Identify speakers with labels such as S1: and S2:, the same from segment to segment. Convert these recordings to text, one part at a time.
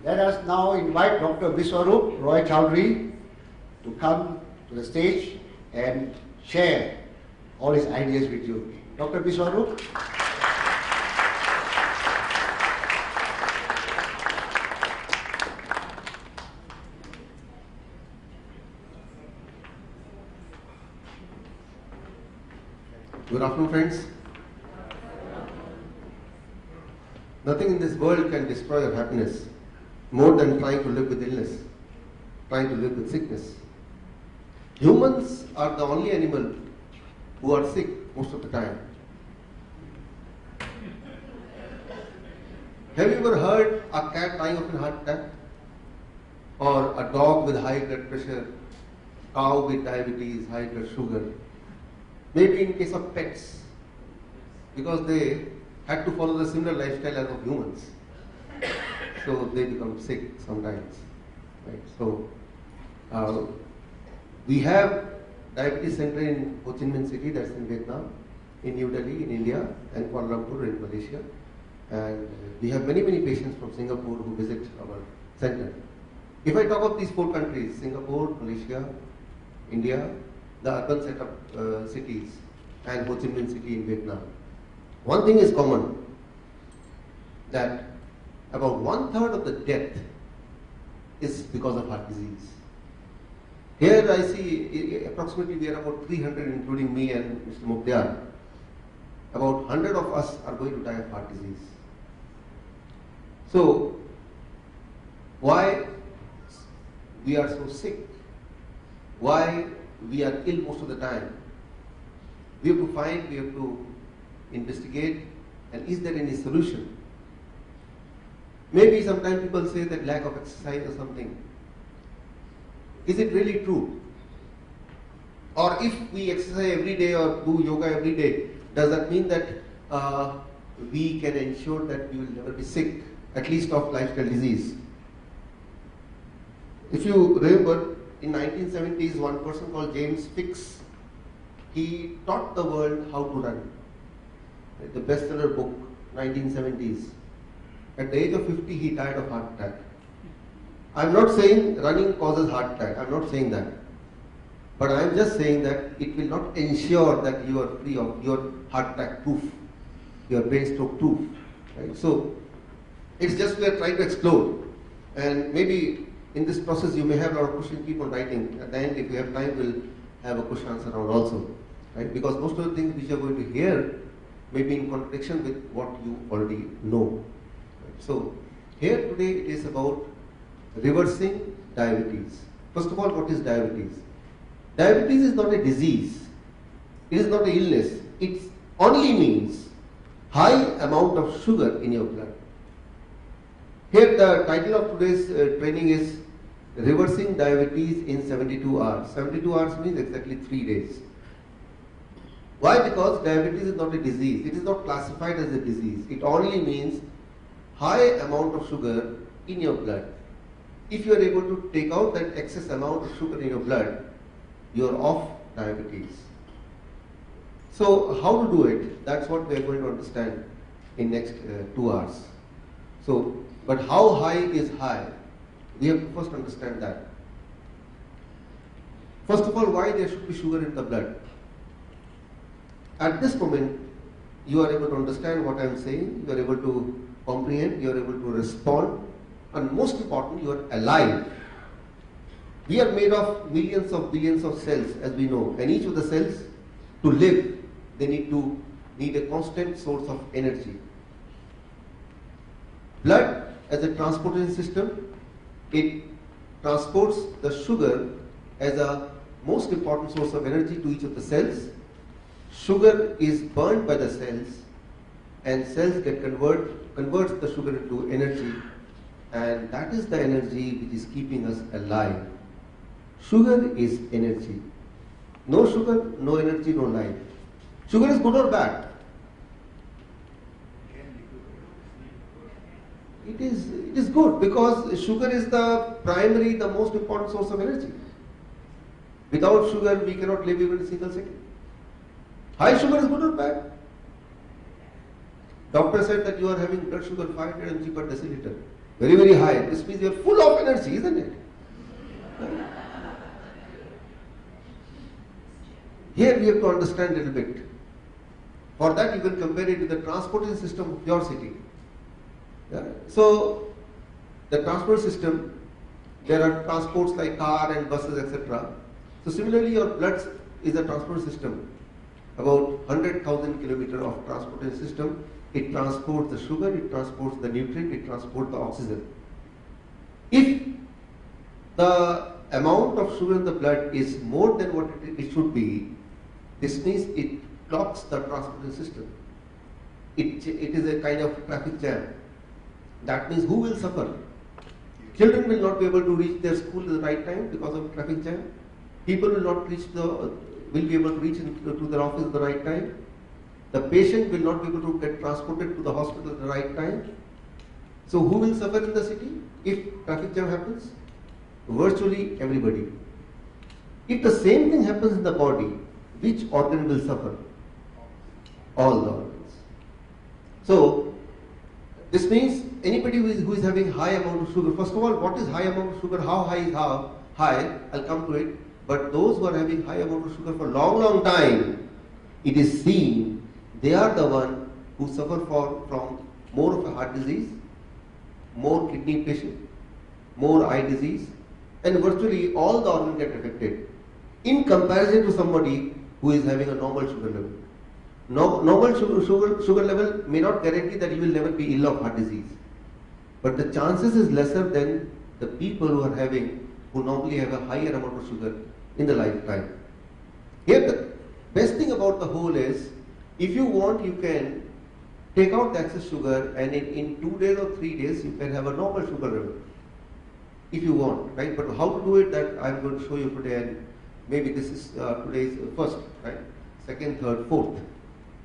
S1: Let us now invite Dr. Biswarup Roy Chowdhury to come to the stage and share all his ideas with you. Dr. Biswarup.
S2: Good afternoon, friends. Nothing in this world can destroy your happiness more than trying to live with illness, trying to live with sickness. Humans are the only animal who are sick most of the time. Have you ever heard a cat dying of a heart attack? Or a dog with high blood pressure, cow with diabetes, high blood sugar? Maybe in case of pets, because they had to follow the similar lifestyle as of humans. So they become sick sometimes. Right? So we have diabetes center in Ho Chi Minh City, that's in Vietnam, in New Delhi, in India, and Kuala Lumpur in Malaysia. And we have many patients from Singapore who visit our center. If I talk of these 4 countries, Singapore, Malaysia, India, the urban setup cities, and Ho Chi Minh City in Vietnam, one thing is common, that about 1/3 of the death is because of heart disease. Here I see approximately we are about 300, including me and Mr. Mukhtar. About 100 of us are going to die of heart disease. So, why we are so sick? Why we are ill most of the time? We have to find, we have to investigate, and is there any solution? Maybe sometimes people say that lack of exercise or something. Is it really true? Or if we exercise every day or do yoga every day, does that mean that we can ensure that we will never be sick, at least of lifestyle disease? If you remember, in 1970s, one person called James Fix, he taught the world how to run. The bestseller book, 1970s. At the age of 50, he died of heart attack. I'm not saying running causes heart attack. I'm not saying that. But I'm just saying that it will not ensure that you are free of your heart attack proof, your brain stroke proof. Right? So, it's just we are trying to explore. And maybe in this process you may have a lot of questions, keep on writing. At the end, if we have time, we'll have a question answer round also. Right? Because most of the things which you are going to hear may be in contradiction with what you already know. Right? So, here today it is about reversing diabetes. First of all, what is diabetes? Diabetes is not a disease. It is not an illness. It only means high amount of sugar in your blood. Here the title of today's training is Reversing Diabetes in 72 hours. 72 hours means exactly 3 days. Why? Because diabetes is not a disease. It is not classified as a disease. It only means high amount of sugar in your blood. If you are able to take out that excess amount of sugar in your blood, you are off diabetes. So how to do it? That's what we are going to understand in next 2 hours. So, but how high is high? We have to first understand that. First of all, why there should be sugar in the blood? At this moment, you are able to understand what I am saying, you are able to comprehend, you are able to respond, and most important, you are alive. We are made of millions of billions of cells, as we know, and each of the cells, to live, they need a constant source of energy. Blood, as a transportation system, it transports the sugar as a most important source of energy to each of the cells. Sugar is burned by the cells, and cells get converts the sugar into energy, and that is the energy which is keeping us alive. Sugar is energy. No sugar, no energy, no life. Sugar is good or bad? It is good, because sugar is the primary, the most important source of energy. Without sugar, we cannot live even a single second. High sugar is good or bad? Doctor said that you are having blood sugar 500 mg per deciliter. very, very high. This means you're full of energy, isn't it? Here we have to understand a little bit. For that you can compare it with the transportation system of your city. Yeah? So, the transport system, there are transports like car and buses, etc. So similarly your blood is a transport system. About 100,000 kilometers of transportation system. It transports the sugar, it transports the nutrient, it transports the oxygen. If the amount of sugar in the blood is more than what it should be, this means it clogs the transportation system. It is a kind of traffic jam. That means who will suffer? Children will not be able to reach their school at the right time because of traffic jam. People will not will be able to reach to their office at the right time. The patient will not be able to get transported to the hospital at the right time. So who will suffer in the city if traffic jam happens? Virtually everybody. If the same thing happens in the body, which organ will suffer? All the organs. So this means anybody who is having high amount of sugar, first of all, what is high amount of sugar? How high is high? I'll come to it. But those who are having high amount of sugar for long time, it is seen they are the one who suffer from more of a heart disease, more kidney patient, more eye disease, and virtually all the organs get affected in comparison to somebody who is having a normal sugar level. Normal sugar level may not guarantee that you will never be ill of heart disease, but the chances is lesser than the people who normally have a higher amount of sugar in the lifetime. Here the best thing about the whole is, if you want, you can take out the excess sugar and in 2 days or 3 days you can have a normal sugar level. If you want, right? But how to do it, that I'm going to show you today, and maybe this is today's first, right? Second, third, fourth.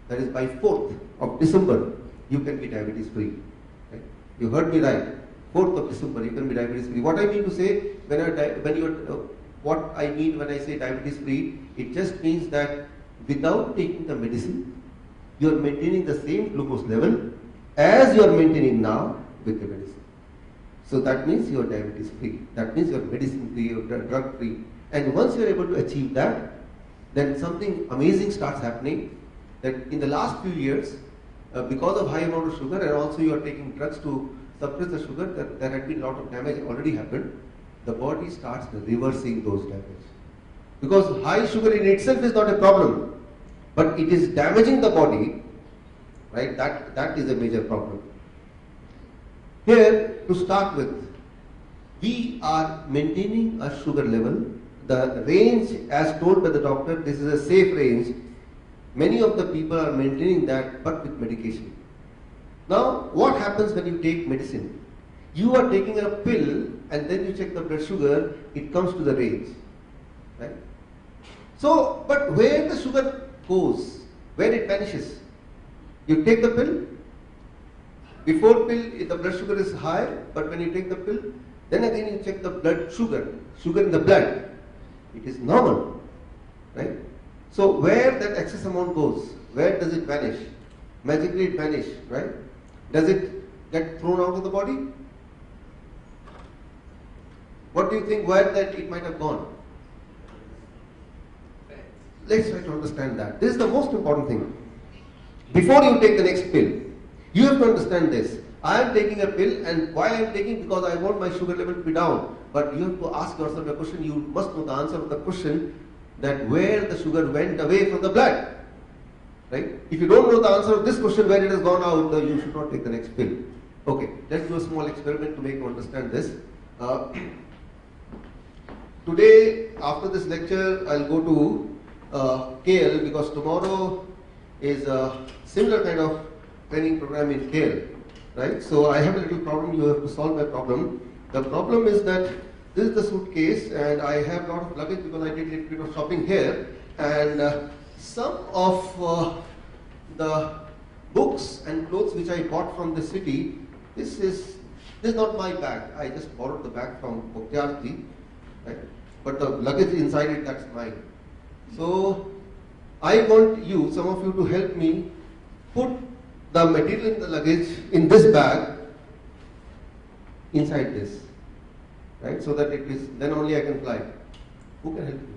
S2: That is by 4th of December, you can be diabetes free. Right? You heard me right. 4th of December, you can be diabetes free. What I mean to say, what I mean when I say diabetes free, it just means that without taking the medicine, you are maintaining the same glucose level as you are maintaining now with the medicine. So that means you are diabetes free. That means you are medicine free, you are drug free. And once you are able to achieve that, then something amazing starts happening. That in the last few years, because of high amount of sugar, and also you are taking drugs to suppress the sugar, there had been a lot of damage already happened. The body starts reversing those damage. Because high sugar in itself is not a problem, but it is damaging the body, right? That is a major problem. Here, to start with, we are maintaining a sugar level. The range, as told by the doctor, this is a safe range. Many of the people are maintaining that, but with medication. Now, what happens when you take medicine? You are taking a pill and then you check the blood sugar, it comes to the range. Right? So, but where the sugar goes, where it vanishes? You take the pill, before pill the blood sugar is high, but when you take the pill, then again you check the blood sugar in the blood, it is normal. Right? So where that excess amount goes, where does it vanish? Magically it vanishes, right? Does it get thrown out of the body? What do you think, where that it might have gone? Let's try to understand that. This is the most important thing. Before you take the next pill, you have to understand this. I am taking a pill, and why I am taking? Because I want my sugar level to be down. But you have to ask yourself a question, you must know the answer of the question, that where the sugar went away from the blood. Right? If you don't know the answer of this question, where it has gone out, you should not take the next pill. Okay, let's do a small experiment to make you understand this. Today, after this lecture, I'll go to KL, because tomorrow is a similar kind of training program in KL. Right? So I have a little problem, you have to solve my problem. The problem is that this is the suitcase, and I have a lot of luggage because I did a little bit of shopping here, and some of the books and clothes which I bought from the city, this is not my bag. I just borrowed the bag from Boktiarji, right? But the luggage inside it, that's mine. So I want you, some of you, to help me put the material in the luggage in this bag inside this, right? So that it is, then only I can fly. Who can help me?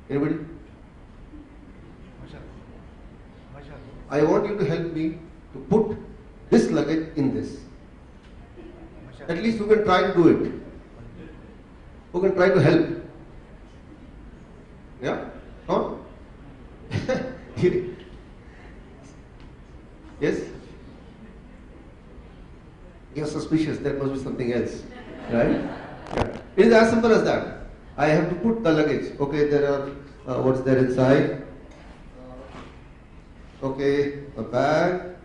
S2: Anybody? I want you to help me to put this luggage in this. At least you can try to do it. Who can try to help? Yeah? No? Yes? You're suspicious, that must be something else. Right? Yeah. It is as simple as that. I have to put the luggage. Okay, there are, what's there inside? Okay, a bag.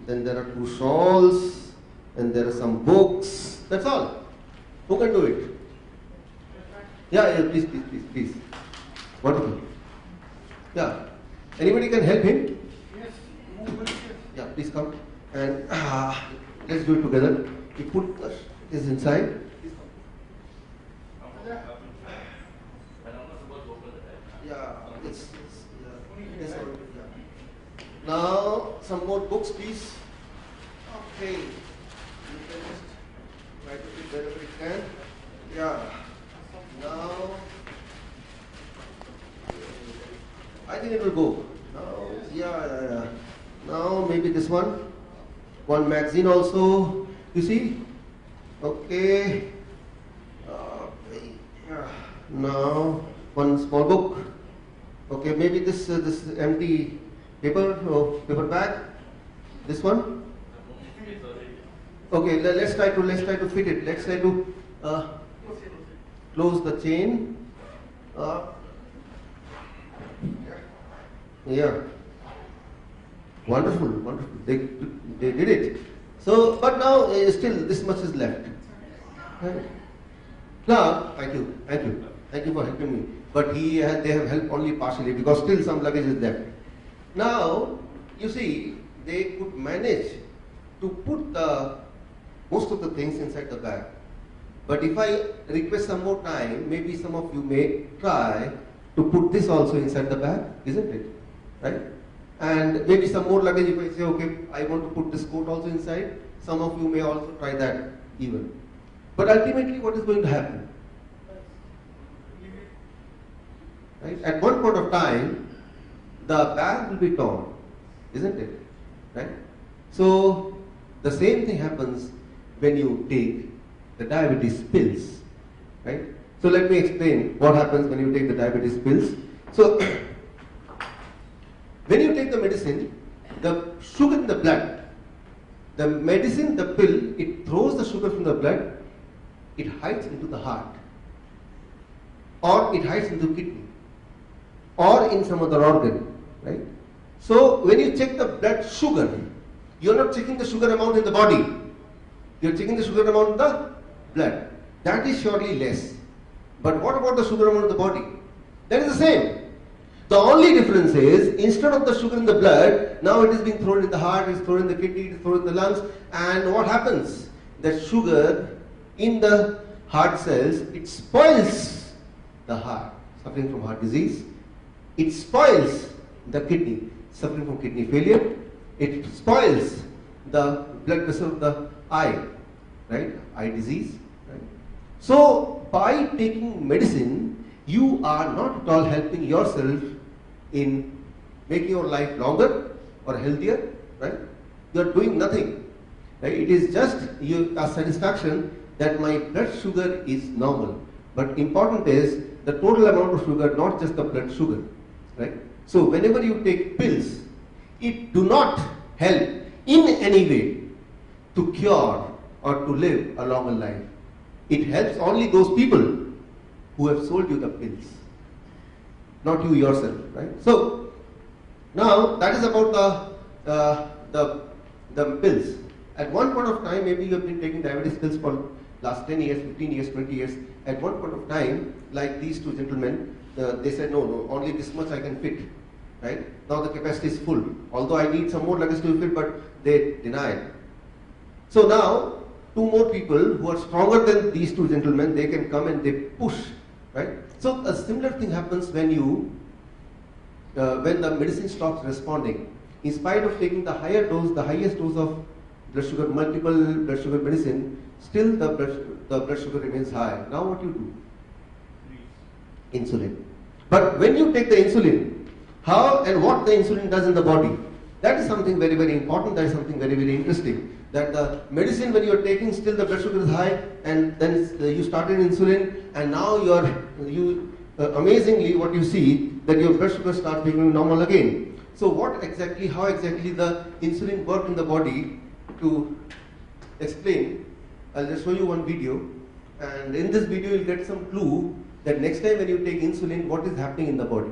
S2: Then there are 2 shawls. And there are some books. That's all. Who can do it? Yeah, please. Wonderful. Yeah. Anybody can help him?
S3: Yes.
S2: Yeah, please come. And let's do it together. We put this inside. Yeah, it's yeah. Now, some more books, please. Okay. You can just try to fit wherever you can. Yeah. Now, I think it will go. Now, yeah. Now, maybe this one. One magazine also. You see? Okay. Yeah. Now, one small book. Okay, maybe this empty paper paper bag. This one. Okay, let's try to fit it. Let's try to close the chain. Yeah. Wonderful. They did it. So, but now still this much is left. Right. Now, thank you for helping me. But they have helped only partially because still some luggage is left. Now, you see, they could manage to put most of the things inside the bag. But if I request some more time, maybe some of you may try to put this also inside the bag, isn't it? Right? And maybe some more luggage, if I say, okay, I want to put this coat also inside, some of you may also try that even. But ultimately, what is going to happen? Right? At one point of time, the bag will be torn, isn't it? Right? So, the same thing happens when you take the diabetes pills, right? So let me explain what happens when you take the diabetes pills. So, when you take the medicine, the sugar in the blood, the medicine, the pill, it throws the sugar from the blood, it hides into the heart, or it hides into the kidney, or in some other organ, right? So, when you check the blood sugar, you're not checking the sugar amount in the body, you're checking the sugar amount in the blood. That is surely less. But what about the sugar amount in the body? That is the same. The only difference is, instead of the sugar in the blood, now it is being thrown in the heart, it is thrown in the kidney, it is thrown in the lungs, and what happens? The sugar in the heart cells, it spoils the heart, suffering from heart disease. It spoils the kidney, suffering from kidney failure. It spoils the blood vessel of the eye, right? Eye disease. Right? So, by taking medicine, you are not at all helping yourself in making your life longer or healthier, right? You are doing nothing. Right? It is just a satisfaction that my blood sugar is normal. But important is the total amount of sugar, not just the blood sugar, right? So whenever you take pills, it do not help in any way to cure or to live a longer life. It helps only those people who have sold you the pills, not you yourself, right? So now that is about the pills. At one point of time, maybe you have been taking diabetes pills for last 10 years, 15 years, 20 years. At one point of time, like these two gentlemen, they said, no, only this much I can fit, right? Now the capacity is full. Although I need some more luggage to fit, but they denied. So now, two more people who are stronger than these two gentlemen, they can come and they push, right? So a similar thing happens when when the medicine stops responding. In spite of taking the higher dose, the highest dose of blood sugar, multiple blood sugar medicine, still the blood sugar remains high. Now what you do? Insulin. But when you take the insulin, how and what the insulin does in the body, that is something very, very important, that is something very, very interesting. That the medicine when you are taking, still the blood sugar is high, and then you started insulin, and now amazingly what you see, that your blood sugar starts becoming normal again. So how exactly the insulin works in the body, to explain, I'll just show you one video, and in this video you'll get some clue that next time when you take insulin, what is happening in the body.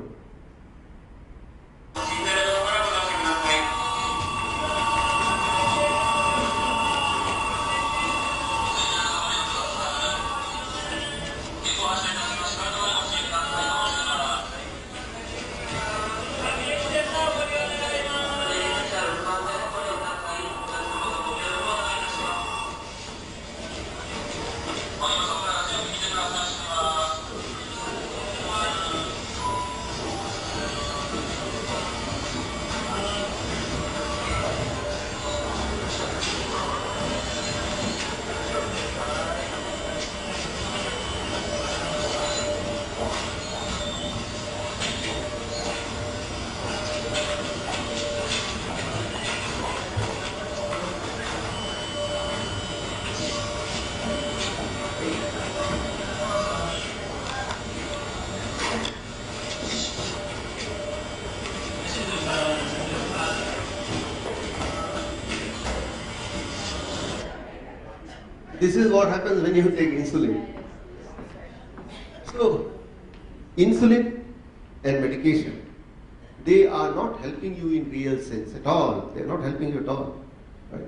S2: This is what happens when you take insulin. So, insulin and medication, they are not helping you in real sense at all. They are not helping you at all. Right?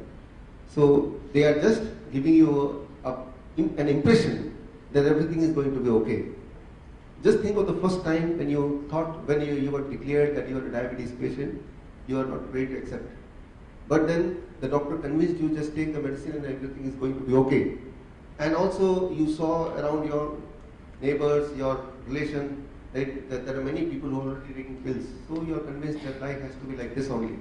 S2: So, they are just giving you an impression that everything is going to be okay. Just think of the first time when you thought, when you were declared that you are a diabetes patient, you are not ready to accept it. But then the doctor convinced you, just take the medicine and everything is going to be okay. And also you saw around your neighbors, your relation, that there are many people who are already taking pills. So you are convinced that life has to be like this only.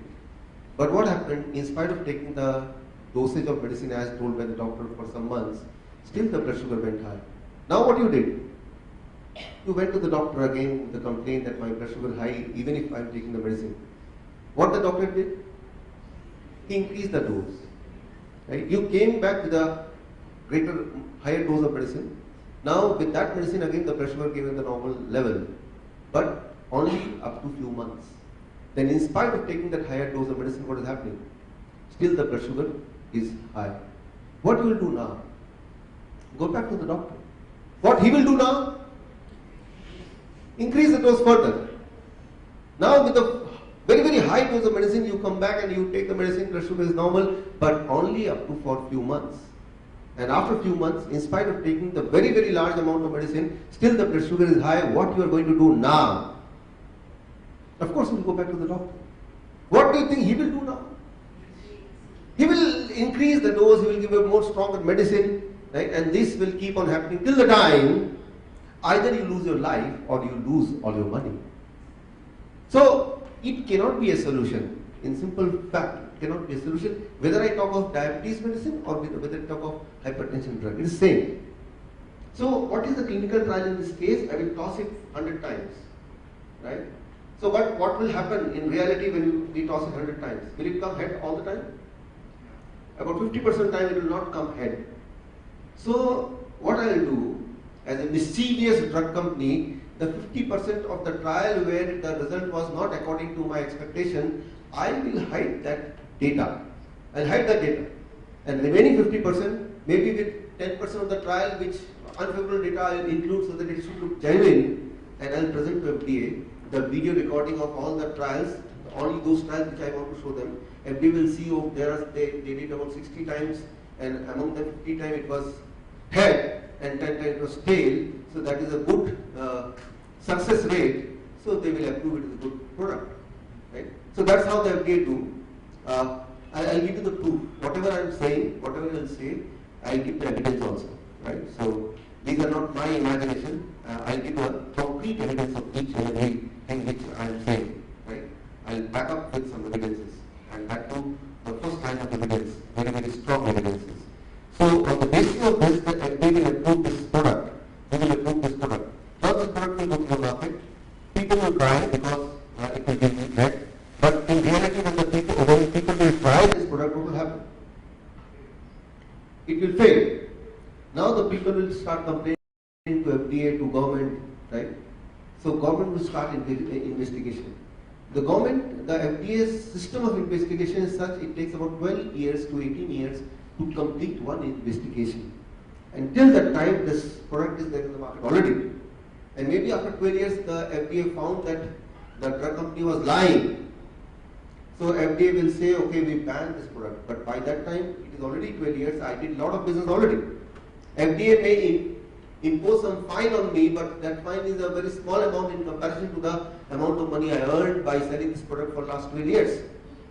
S2: But what happened, in spite of taking the dosage of medicine as told by the doctor for some months, still the blood sugar went high. Now what you did? You went to the doctor again with the complaint that my blood sugar is high even if I am taking the medicine. What the doctor did? He increased the dose. Right? You came back with a higher dose of medicine. Now with that medicine again the blood sugar came in the normal level, but only up to few months. Then in spite of taking that higher dose of medicine, what is happening? Still the blood sugar is high. What you will do now? Go back to the doctor. What he will do now? Increase the dose further. Now with the very, very high dose of medicine, you come back and you take the medicine, blood sugar is normal, but only up to for few months. And after a few months, in spite of taking the very, very large amount of medicine, still the blood sugar is high. What you are going to do now? Of course, you will go back to the doctor. What do you think he will do now? He will increase the dose, he will give you more stronger medicine, right? And this will keep on happening till the time either you lose your life or you lose all your money. So, it cannot be a solution. In simple fact, it cannot be a solution. Whether I talk of diabetes medicine or whether I talk of hypertension drug, it is same. So what is the clinical trial in this case? I will toss it 100 times, right? So what will happen in reality when we toss it 100 times? Will it come head all the time? About 50% time it will not come head. So what I will do, as a mischievous drug company, the 50% of the trial where the result was not according to my expectation, I will hide that data. I'll hide that data. And remaining 50%, maybe with 10% of the trial which unfavorable data I will include so that it should look genuine, and I'll present to FDA the video recording of all the trials, only those trials which I want to show them. FDA will see, oh, they did about 60 times, and among them 50 times it was head and 10 times it was tail. So that is a good success rate, so they will approve it as a good product. Right? So that's how the FDA do. I'll give you the proof. Whatever I'm saying, whatever I'll say, I'll give the evidence also. Right? So these are not my imagination. I'll give a concrete evidence of each and every thing which I'm saying. Right? I'll back up with some evidences, and that too, the first line of evidence, very
S3: very strong evidences. So on the basis of this, the FDA will approve this product. We will approve this product. Now this product will go to the market. People will try because it will give you that. But in reality, when people will try this product, what will happen?
S2: It will fail. Now the people will start complaining to FDA, to government, right? So government will start investigation. The government, the FDA's system of investigation is such, it takes about 12 years to 18 years to complete one investigation. Until that time, this product is there in the market already. And maybe after 12 years, the FDA found that the drug company was lying. So FDA will say, okay, we ban this product. But by that time, it is already 12 years, I did a lot of business already. FDA may impose some fine on me, but that fine is a very small amount in comparison to the amount of money I earned by selling this product for last 12 years.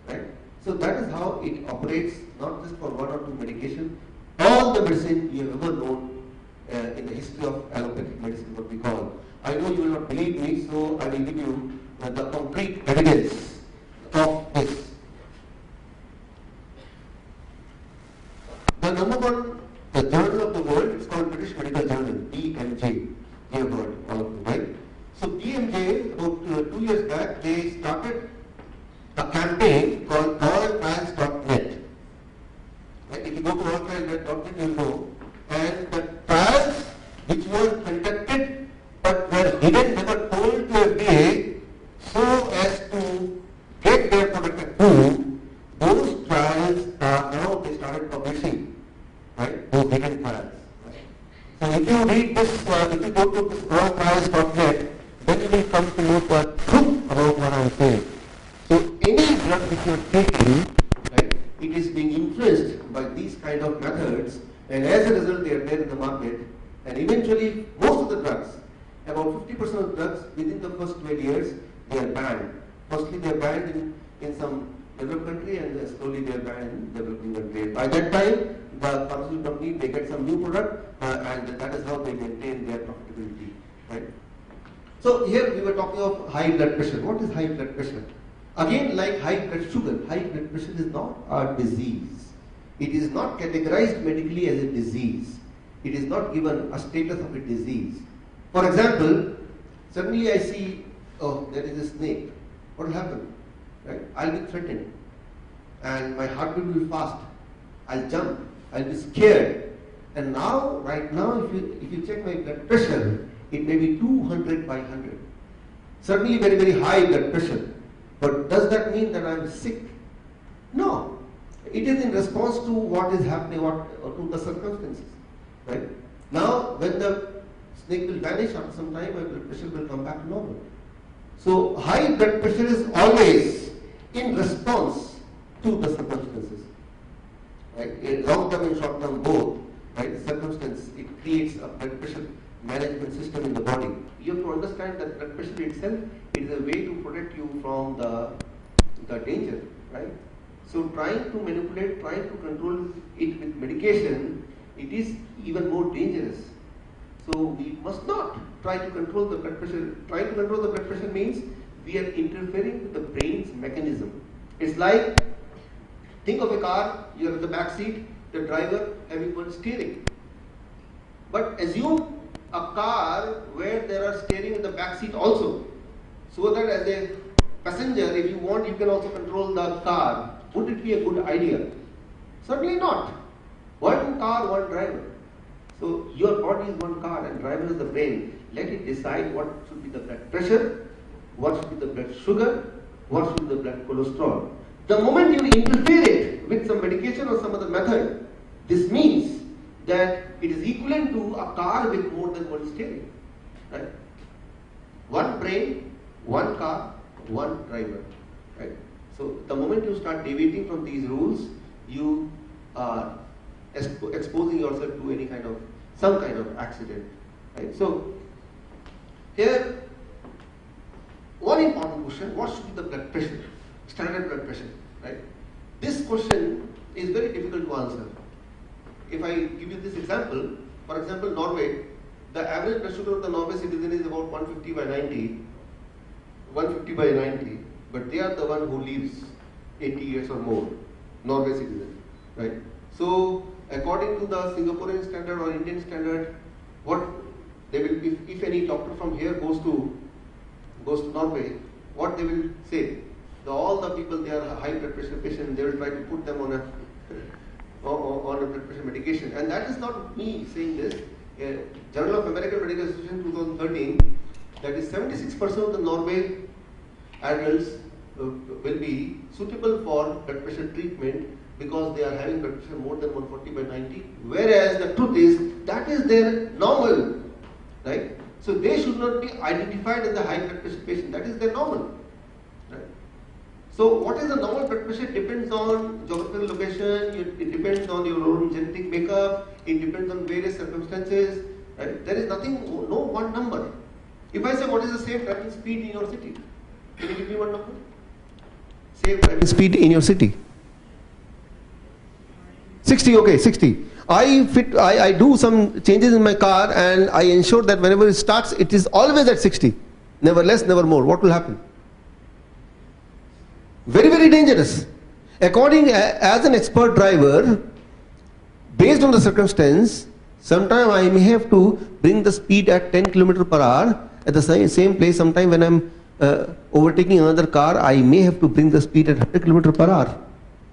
S2: Right? So that is how it operates, not just for one or two medication. All the medicine you have ever known in the history of allopathic medicine, what we call. I know you will not believe me, so I will give you the concrete evidence of this. The number one, the journal of the world, it's called British Medical Journal, BMJ. You have heard all of them, right? So BMJ, about 2 years back, they started a campaign called alltrials.net. Right? If you go to alltrials.net, you'll know. And the trials which were conducted but were hidden, never told to FDA, so as to get their product approved, those trials are now they started publishing, right? Those hidden trials. Right? So if you read this, if you go to this alltrials.net, then you will come to know the truth about what I am saying. So any drug which you are taking, right, it is being influenced by these kind of methods, and as a result they are there in the market, and eventually most of the drugs, about 50% of drugs within the first 12 years, they are banned. Firstly they are banned in some developed country, and then slowly they are banned in developing countries. By that time, the pharmaceutical company, they get some new product, and that is how they maintain their profitability. Right? So here we were talking of high blood pressure. What is high blood pressure? Again, like high blood sugar, high blood pressure is not a disease. It is not categorized medically as a disease. It is not given a status of a disease. For example, suddenly I see, oh, there is a snake. What will happen? Right? I'll be threatened, and my heartbeat will fast. I'll jump. I'll be scared. And now, right now, if you check my blood pressure, it may be 200 by 100. Certainly very, very high blood pressure. But does that mean that I'm sick? No. It is in response to what is happening, to the circumstances. Right? Now, when the snake will vanish after some time, my blood pressure will come back to normal. So high blood pressure is always in response to the circumstances. Right? In long term and short term both, right? Circumstance, it creates a blood pressure management system in the body. You have to understand that blood pressure itself is a way to protect you from the danger, right? So trying to manipulate, trying to control it with medication, it is even more dangerous. So we must not try to control the blood pressure. Trying to control the blood pressure means we are interfering with the brain's mechanism. It's like, think of a car, you are in the back seat, the driver having one steering. But assume a car where there are steering in the back seat also, so that as a passenger, if you want, you can also control the car. Would it be a good idea? Certainly not. One car, one driver. So your body is one car and driver is the brain. Let it decide what should be the blood pressure, what should be the blood sugar, what should be the blood cholesterol. The moment you interfere it with some medication or some other method, this means that it is equivalent to a car with more than one steering. Right? One brain, one car, one driver. Right? So the moment you start deviating from these rules, you are exposing yourself to any kind of, some kind of accident. Right? So here, one important question, what should be the blood pressure? Standard blood pressure. Right? This question is very difficult to answer. If I give you this example, for example, Norway, the average blood sugar of the Norway citizen is about 150 by 90, 150 by 90, but they are the one who lives 80 years or more, Norway citizen. right? So according to the Singaporean standard or Indian standard, what they will, if any doctor from here goes to Norway, what they will say? All the people, they are high blood pressure patients, they will try to put them on a blood pressure medication. And that is not me saying this. Journal of American Medical Association 2013, that is 76% of the Norway adults will be suitable for blood pressure treatment because they are having blood pressure more than 140/90, whereas the truth is that is their normal, right? So they should not be identified as the high blood pressure patient. That is their normal, right? So what is the normal blood pressure? It depends on geographical location. It depends on your own genetic makeup. It depends on various circumstances, right? There is nothing, no one number. If I say what is the safe driving speed in your city, can you give me one number? Safe driving speed in your city. 60, okay, 60. I do some changes in my car and I ensure that whenever it starts, it is always at 60. Never less, never more. What will happen? Very, very dangerous. According, as an expert driver, based on the circumstance, sometime I may have to bring the speed at 10 km/h at the same place. Sometime when I'm overtaking another car, I may have to bring the speed at 100 km/h.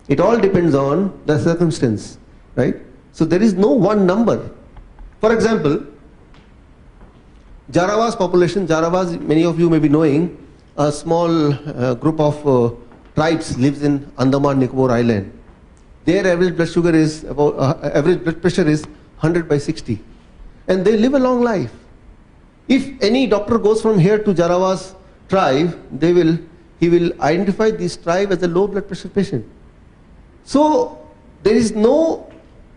S2: It all depends on the circumstance, right? So there is no one number. For example, Jarawas population, Jarawas, many of you may be knowing, a small group of tribes lives in Andaman Nicobar Island. Their average blood sugar is about, average blood pressure is 100/60, and they live a long life. If any doctor goes from here to Jarawas tribe, he will identify this tribe as a low blood pressure patient. So there is no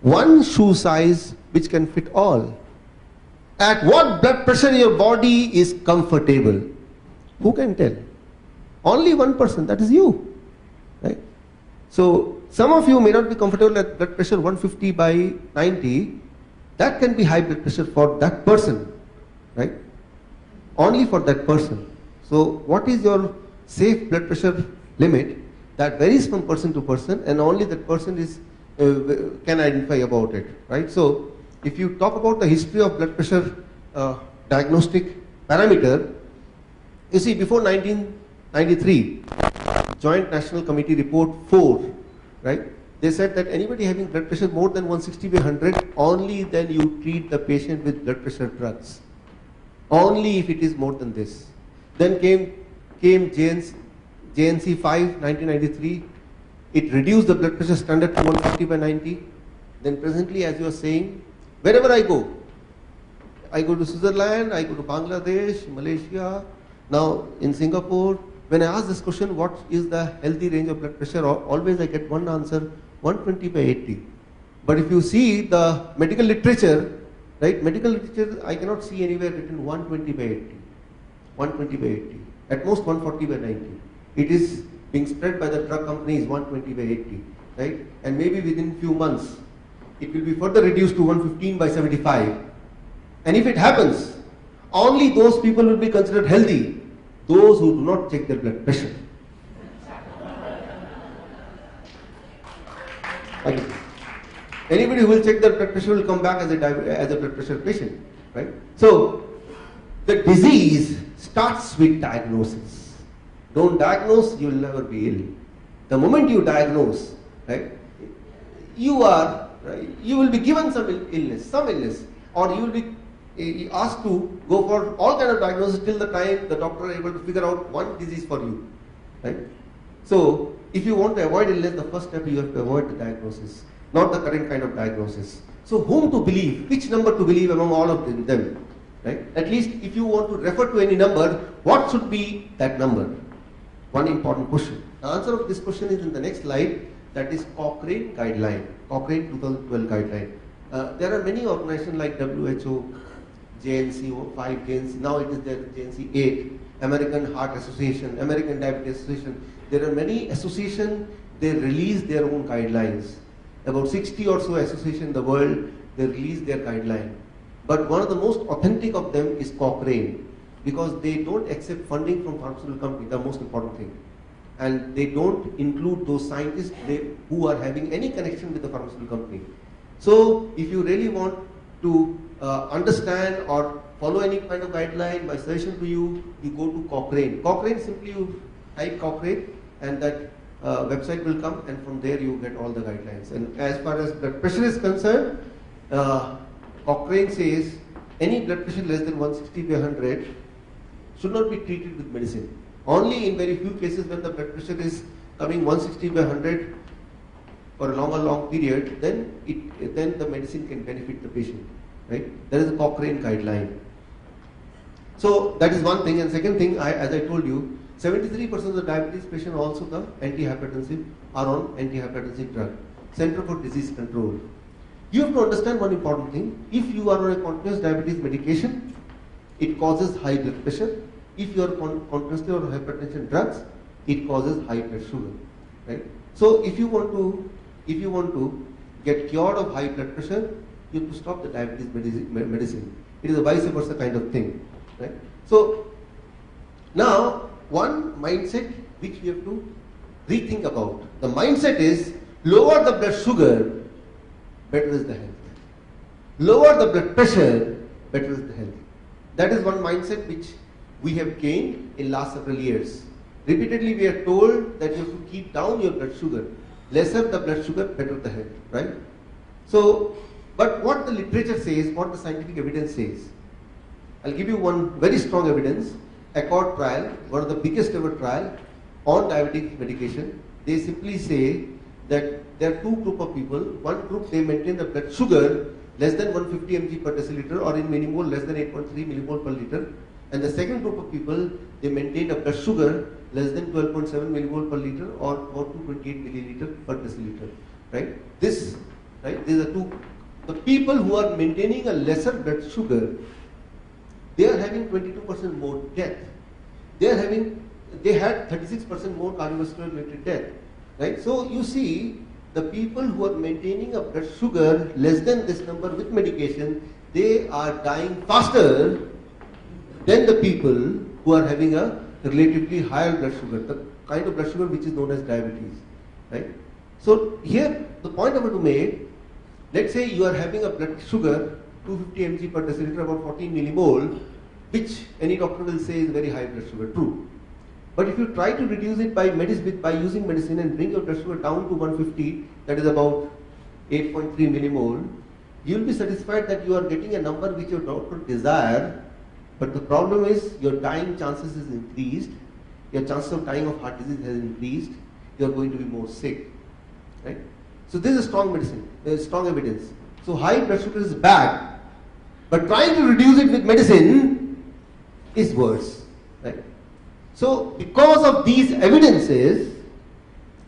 S2: one shoe size which can fit all. At what blood pressure your body is comfortable? Who can tell? Only one person, that is you, right? So some of you may not be comfortable at blood pressure 150/90. That can be high blood pressure for that person, right? Only for that person. So what is your safe blood pressure limit? That varies from person to person, and only that person is can identify about it, right? So if you talk about the history of blood pressure diagnostic parameter, you see, before 1993, Joint National Committee Report 4, right? They said that anybody having blood pressure more than 160/100, only then you treat the patient with blood pressure drugs. Only if it is more than this. Then came JNC 5, 1993. It reduced the blood pressure standard to 140/90. Then presently, as you are saying, wherever I go to Switzerland, I go to Bangladesh, Malaysia, now in Singapore. When I ask this question, what is the healthy range of blood pressure, always I get one answer, 120/80. But if you see the medical literature, right, medical literature, I cannot see anywhere written 120/80. 120/80. At most 140/90. It is being spread by the drug companies 120/80, right? And maybe within few months, it will be further reduced to 115/75. And if it happens, only those people will be considered healthy, those who do not check their blood pressure. Okay. Anybody who will check their blood pressure will come back as a blood pressure patient, right? So the disease starts with diagnosis. Don't diagnose, you will never be ill. The moment you diagnose, right, you will be given some illness, or you will be asked to go for all kind of diagnosis till the time the doctor is able to figure out one disease for you, right? So if you want to avoid illness, the first step you have to avoid the diagnosis, not the current kind of diagnosis. So whom to believe, which number to believe among all of them, right? At least if you want to refer to any number, what should be that number? One important question. The answer of this question is in the next slide, that is Cochrane guideline, Cochrane 2012 guideline. There are many organizations like WHO, JNC 5, JNC, now it is there JNC 8, American Heart Association, American Diabetes Association. There are many associations, they release their own guidelines. About 60 or so associations in the world, they release their guideline. But one of the most authentic of them is Cochrane, because they don't accept funding from pharmaceutical companies, the most important thing. and they don't include those scientists who are having any connection with the pharmaceutical company. So if you really want to understand or follow any kind of guideline, my suggestion to you, you go to Cochrane. Cochrane, simply you type Cochrane and that website will come, and from there you get all the guidelines. And as far as blood pressure is concerned, Cochrane says any blood pressure less than 160/100 should not be treated with medicine. Only in very few cases when the blood pressure is coming 160/100 for a long period, then the medicine can benefit the patient. Right? There is a Cochrane guideline. So that is one thing. And second thing, as I told you, 73% of the diabetes patients, also the antihypertensive, are on antihypertensive drug. Center for Disease Control. You have to understand one important thing. If you are on a continuous diabetes medication, it causes high blood pressure. If you are continuously on hypertension drugs, it causes high blood sugar. Right? So if you want to get cured of high blood pressure, you have to stop the diabetes medicine. It is a vice versa kind of thing. Right? So now one mindset which we have to rethink about. The mindset is lower the blood sugar, better is the health. Lower the blood pressure, better is the health. That is one mindset which we have gained in last several years. Repeatedly we are told that you have to keep down your blood sugar. Lesser the blood sugar, better the health. Right? So, but what the literature says, what the scientific evidence says, I'll give you one very strong evidence. Accord trial, one of the biggest ever trial on diabetic medication. They simply say that there are two groups of people. One group, they maintain the blood sugar less than 150 mg per deciliter, or in millimole less than 8.3 millimole per liter. And the second group of people, they maintain a blood sugar less than 12.7 millimole per liter, or 228 milliliter per deciliter. Right? These are two. The people who are maintaining a lesser blood sugar, they are having 22% more death. They had 36% more cardiovascular related death. Right? So you see, the people who are maintaining a blood sugar less than this number with medication, they are dying faster than the people who are having a relatively higher blood sugar, the kind of blood sugar which is known as diabetes. Right? So here, the point I want to make, let's say you are having a blood sugar 250 mg per deciliter, about 14 millimole, which any doctor will say is very high blood sugar. True. But if you try to reduce it by using medicine and bring your blood sugar down to 150, that is about 8.3 millimole, you will be satisfied that you are getting a number which your doctor desire. But the problem is your dying chances is increased, your chances of dying of heart disease has increased, you are going to be more sick. Right? So this is strong medicine, there is strong evidence. So high blood sugar is bad, but trying to reduce it with medicine is worse. Right? So because of these evidences,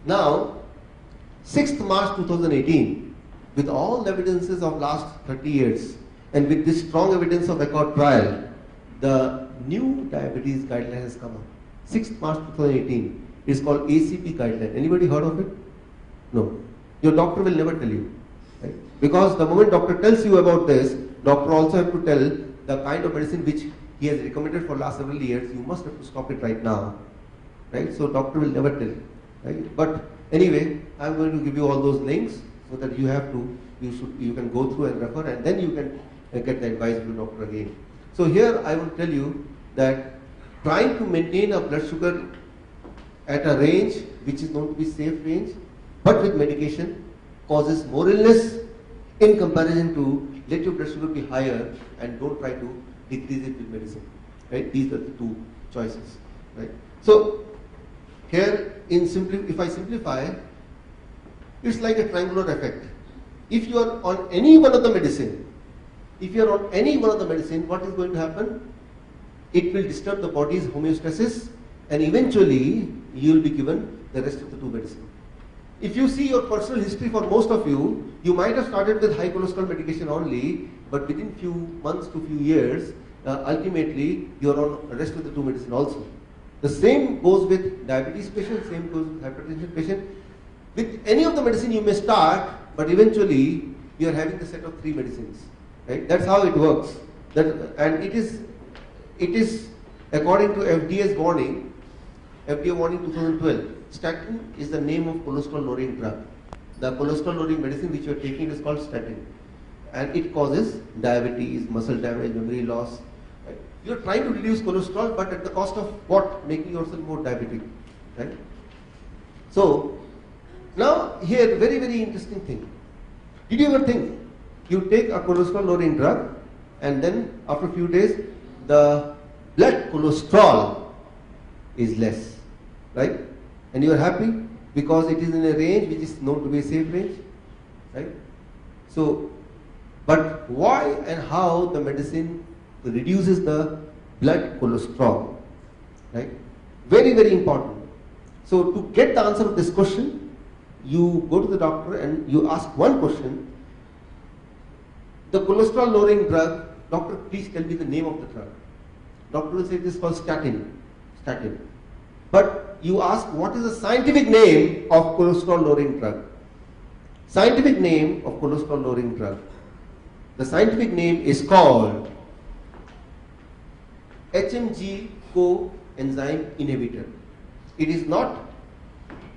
S2: now 6th March 2018, with all the evidences of last 30 years, and with this strong evidence of Accord trial, the new diabetes guideline has come up. 6th March 2018 is called ACP guideline. Anybody heard of it? No. Your doctor will never tell you. Right? Because the moment doctor tells you about this, doctor also have to tell the kind of medicine which he has recommended for last several years, you must have to stop it right now. Right? So doctor will never tell. Right? But anyway, I'm going to give you all those links so that you can go through and refer, and then you can get the advice from the doctor again. So here I will tell you that trying to maintain a blood sugar at a range which is known to be safe range, but with medication, causes more illness in comparison to let your blood sugar be higher and don't try to decrease it with medicine. Right? These are the two choices. Right? So here, if I simplify, it's like a triangular effect. If you are on any one of the medicine, what is going to happen? It will disturb the body's homeostasis, and eventually you will be given the rest of the two medicines. If you see your personal history for most of you, you might have started with high cholesterol medication only, but within few months to few years, ultimately you are on the rest of the two medicine also. The same goes with diabetes patient, same goes with hypertension patient. With any of the medicine you may start, but eventually you are having the set of three medicines. Right? That's how it works. And it is according to FDA's warning, FDA warning 2012. Statin is the name of cholesterol-lowering drug. The cholesterol-lowering medicine which you are taking is called statin, and it causes diabetes, muscle damage, memory loss. Right? You are trying to reduce cholesterol, but at the cost of what? Making yourself more diabetic. Right? So now here, very very interesting thing. Did you ever think you take a cholesterol-lowering drug, and then after a few days the blood cholesterol is less, right? And you are happy because it is in a range which is known to be a safe range, right? So, but why and how the medicine reduces the blood cholesterol, right? Very, very important. So, to get the answer of this question, you go to the doctor and you ask one question. The cholesterol lowering drug, doctor, please tell me the name of the drug. Doctor will say this is called statin. But you ask what is the scientific name of cholesterol lowering drug? Scientific name of cholesterol lowering drug. The scientific name is called HMG coenzyme inhibitor. It is not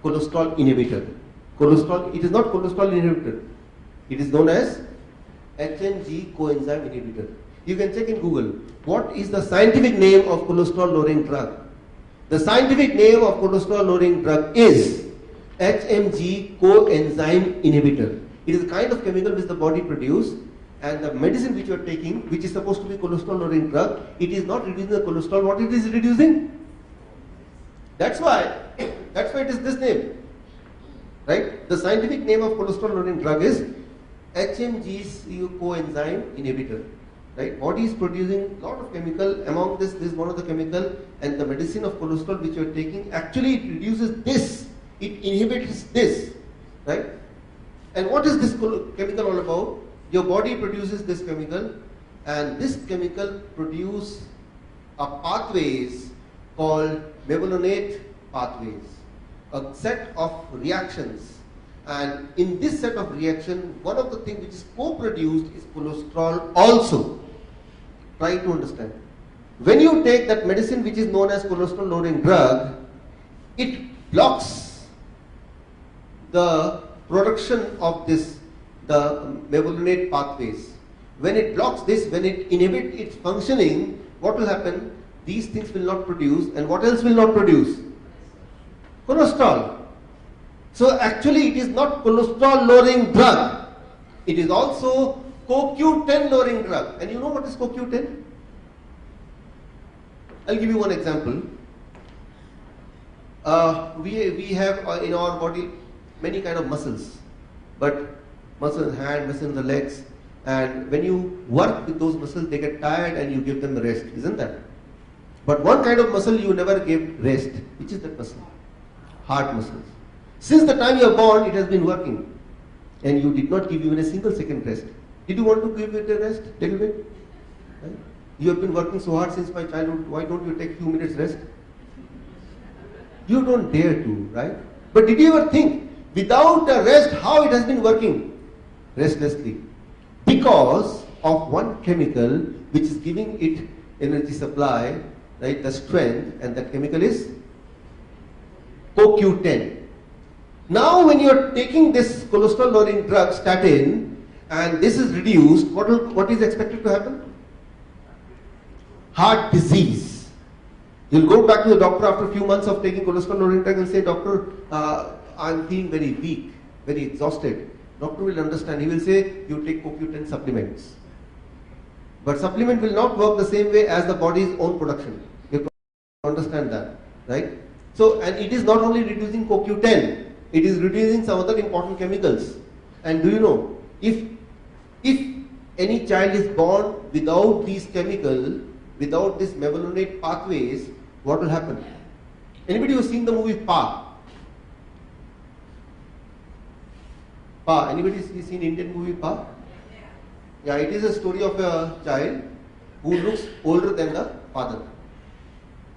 S2: cholesterol inhibitor. It is not cholesterol inhibitor. It is known as HMG coenzyme inhibitor. You can check in Google. What is the scientific name of cholesterol lowering drug? The scientific name of cholesterol lowering drug is HMG coenzyme inhibitor. It is a kind of chemical which the body produces, and the medicine which you are taking, which is supposed to be cholesterol lowering drug, it is not reducing the cholesterol. What it is reducing? That's why it is this name. Right? The scientific name of cholesterol lowering drug is HMG coenzyme inhibitor. Right? Body is producing a lot of chemical. Among this is one of the chemical, and the medicine of cholesterol which you are taking, actually it reduces this. It inhibits this. Right? And what is this chemical all about? Your body produces this chemical, and this chemical produces a pathways called mevalonate pathways, a set of reactions. And in this set of reaction, one of the things which is co-produced is cholesterol also. Try to understand. When you take that medicine which is known as cholesterol lowering drug, it blocks the production of the mevalonate pathways. When it blocks this, when it inhibits its functioning, what will happen? These things will not produce, and what else will not produce? Cholesterol. So actually it is not cholesterol lowering drug. It is also CoQ10 lowering drug. And you know what is CoQ10? I'll give you one example. We have in our body many kind of muscles, but muscle in the hand, muscle in the legs, and when you work with those muscles, they get tired and you give them a rest, isn't that? But one kind of muscle you never give rest. Which is that muscle? Heart muscles. Since the time you are born, it has been working, and you did not give even a single second rest. Did you want to give it a rest? Little bit? Right? You have been working so hard since my childhood. Why don't you take few minutes rest? You don't dare to, right? But did you ever think, without a rest, how it has been working? Restlessly. Because of one chemical which is giving it energy supply, right? The strength, and that chemical is CoQ10. Now when you are taking this cholesterol lowering drug, statin, and this is reduced, what is expected to happen? Heart disease. You'll go back to the doctor after a few months of taking cholesterol lowering drug and say, doctor, I'm feeling very weak, very exhausted. Doctor will understand. He will say, you take CoQ10 supplements. But supplement will not work the same way as the body's own production. You have to understand that, right? So, and it is not only reducing CoQ10, it is reducing some other important chemicals. And do you know, if any child is born without these chemicals, without this mevalonate pathways, what will happen? Anybody who has seen the movie Pa? Pa, anybody seen Indian movie Pa? Yeah, it is a story of a child who looks older than the father,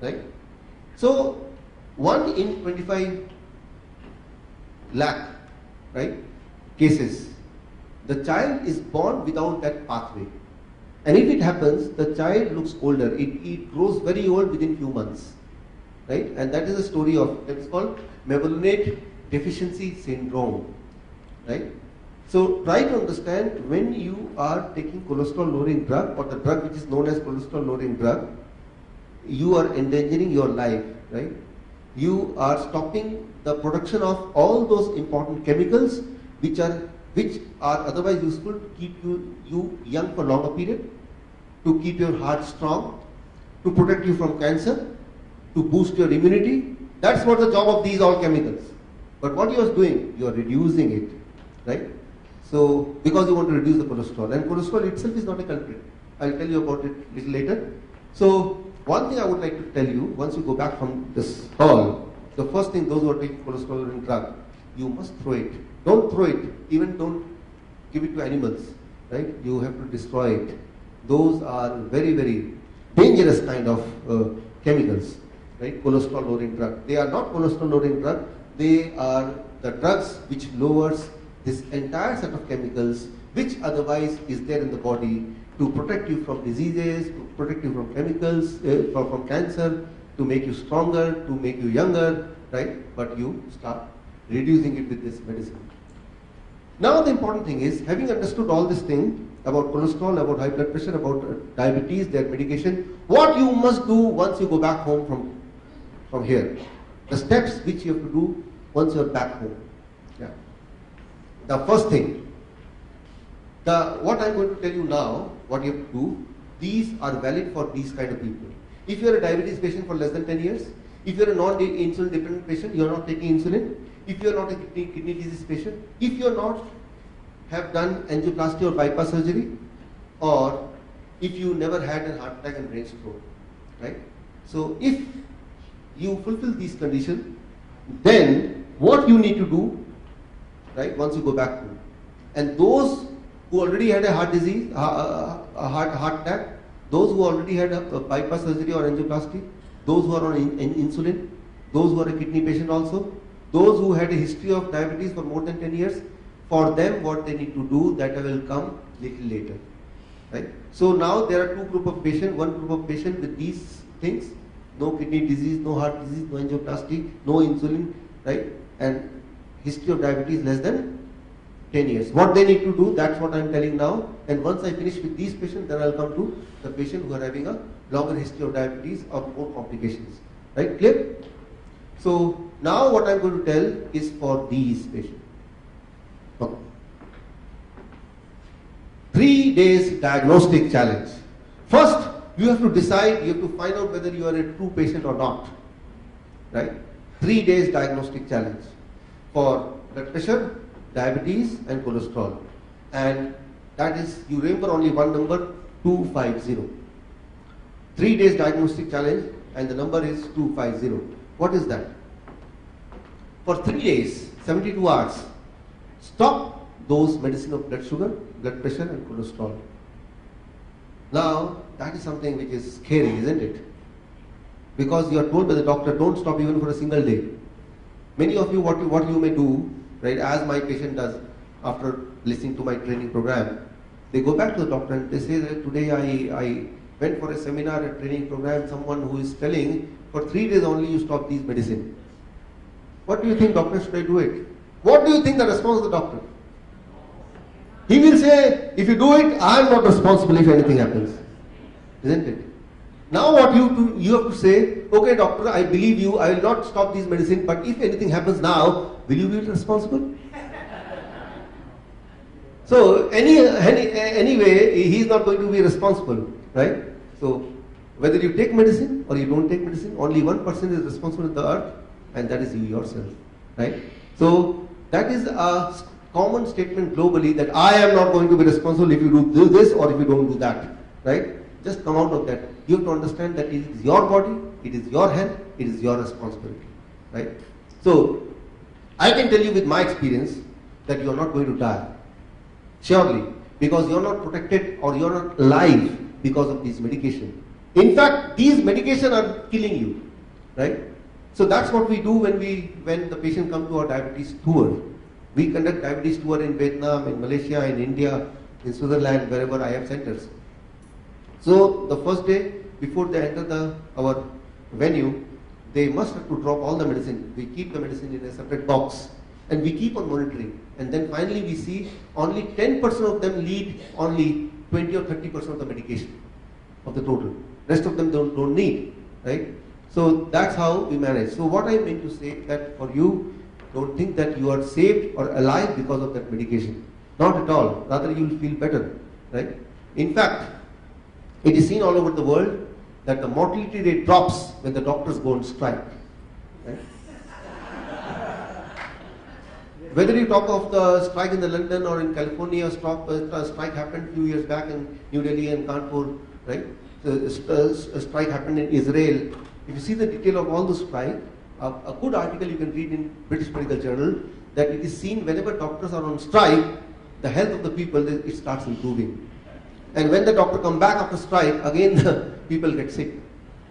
S2: right? So, 1 in 25 lakh, right, cases, the child is born without that pathway. And if it happens, the child looks older. It grows very old within few months. right? And that is the story of, it's called mevalonate deficiency syndrome, right? So try to understand, when you are taking cholesterol lowering drug, or the drug which is known as cholesterol lowering drug, you are endangering your life, right? You are stopping the production of all those important chemicals which are otherwise useful to keep you young for longer period, to keep your heart strong, to protect you from cancer, to boost your immunity. That's what the job of these all chemicals. But what you are doing, you are reducing it, right? So, because you want to reduce the cholesterol, and cholesterol itself is not a culprit. I'll tell you about it a little later. So, one thing I would like to tell you, once you go back from this hall, the first thing, those who are taking cholesterol lowering drug, you must throw it. Don't throw it, even don't give it to animals, right? You have to destroy it. Those are very, very dangerous kind of chemicals, right? Cholesterol lowering drug. They are not cholesterol lowering drug, they are the drugs which lowers this entire set of chemicals which otherwise is there in the body to protect you from diseases, to protect you from chemicals, from cancer, to make you stronger, to make you younger, right? But you start reducing it with this medicine. Now the important thing is, having understood all this thing about cholesterol, about high blood pressure, about diabetes, their medication, what you must do once you go back home from here. The steps which you have to do once you are back home. Yeah. The first thing, what I'm going to tell you now, what you have to do, these are valid for these kind of people. If you are a diabetes patient for less than 10 years, if you are a non-insulin dependent patient, you are not taking insulin, if you are not a kidney disease patient, if you are not have done angioplasty or bypass surgery, or if you never had a heart attack and brain stroke, right? So if you fulfill these conditions, then what you need to do, right, once you go back home. And those who already had a heart disease, a heart attack, those who already had a bypass surgery or angioplasty, those who are on insulin, those who are a kidney patient also, those who had a history of diabetes for more than 10 years, for them what they need to do, that will come little later, right? So now there are two group of patients, one group of patient with these things, no kidney disease, no heart disease, no angioplasty, no insulin, right? And history of diabetes less than 10 years. What they need to do, that's what I'm telling now. And once I finish with these patients, then I'll come to the patient who are having a longer history of diabetes or more complications. Right? Clear? So now what I'm going to tell is for these patients. Okay. 3 days diagnostic challenge. First, you have to decide, you have to find out whether you are a true patient or not. Right? 3 days diagnostic challenge for blood pressure, diabetes and cholesterol. And that is, you remember only one number, 250. 3 days diagnostic challenge, and the number is 250. What is that? For 3 days, 72 hours, stop those medicine of blood sugar, blood pressure and cholesterol. Now, that is something which is scary, isn't it? Because you are told by the doctor, don't stop even for a single day. Many of you, what you may do, right, as my patient does after listening to my training program, they go back to the doctor and they say that today I went for a seminar, a training program, someone who is telling for 3 days only you stop these medicine. What do you think, doctor, should I do it? What do you think the response of the doctor? He will say, if you do it, I am not responsible if anything happens. Isn't it? Now what you have to say, okay doctor, I believe you, I will not stop these medicine, but if anything happens now, will you be responsible? So anyway, he is not going to be responsible, right? So whether you take medicine or you don't take medicine, only one person is responsible on the earth, and that is you yourself, right? So that is a common statement globally, that I am not going to be responsible if you do this or if you don't do that, right? Just come out of that. You have to understand that it is your body, it is your health, it is your responsibility, right? So I can tell you with my experience that you are not going to die, surely, because you are not protected or you are not alive because of this medication. In fact, these medications are killing you, right? So that's what we do when the patient comes to our diabetes tour. We conduct diabetes tour in Vietnam, in Malaysia, in India, in Switzerland, wherever I have centers. So the first day, before they enter our venue, they must have to drop all the medicine. We keep the medicine in a separate box and we keep on monitoring. And then finally we see only 10% of them need only 20 or 30% of the medication of the total. Rest of them don't need, right? So that's how we manage. So what I meant to say that for you, don't think that you are saved or alive because of that medication. Not at all. Rather you will feel better, right? In fact, it is seen all over the world that the mortality rate drops when the doctors go on strike. Right? Whether you talk of the strike in the London or in California, strike happened a few years back in New Delhi and Kanpur, right? A strike happened in Israel. If you see the detail of all the strike, a good article you can read in British Medical Journal that it is seen whenever doctors are on strike, the health of the people, it starts improving. And when the doctor come back after strike, again the people get sick.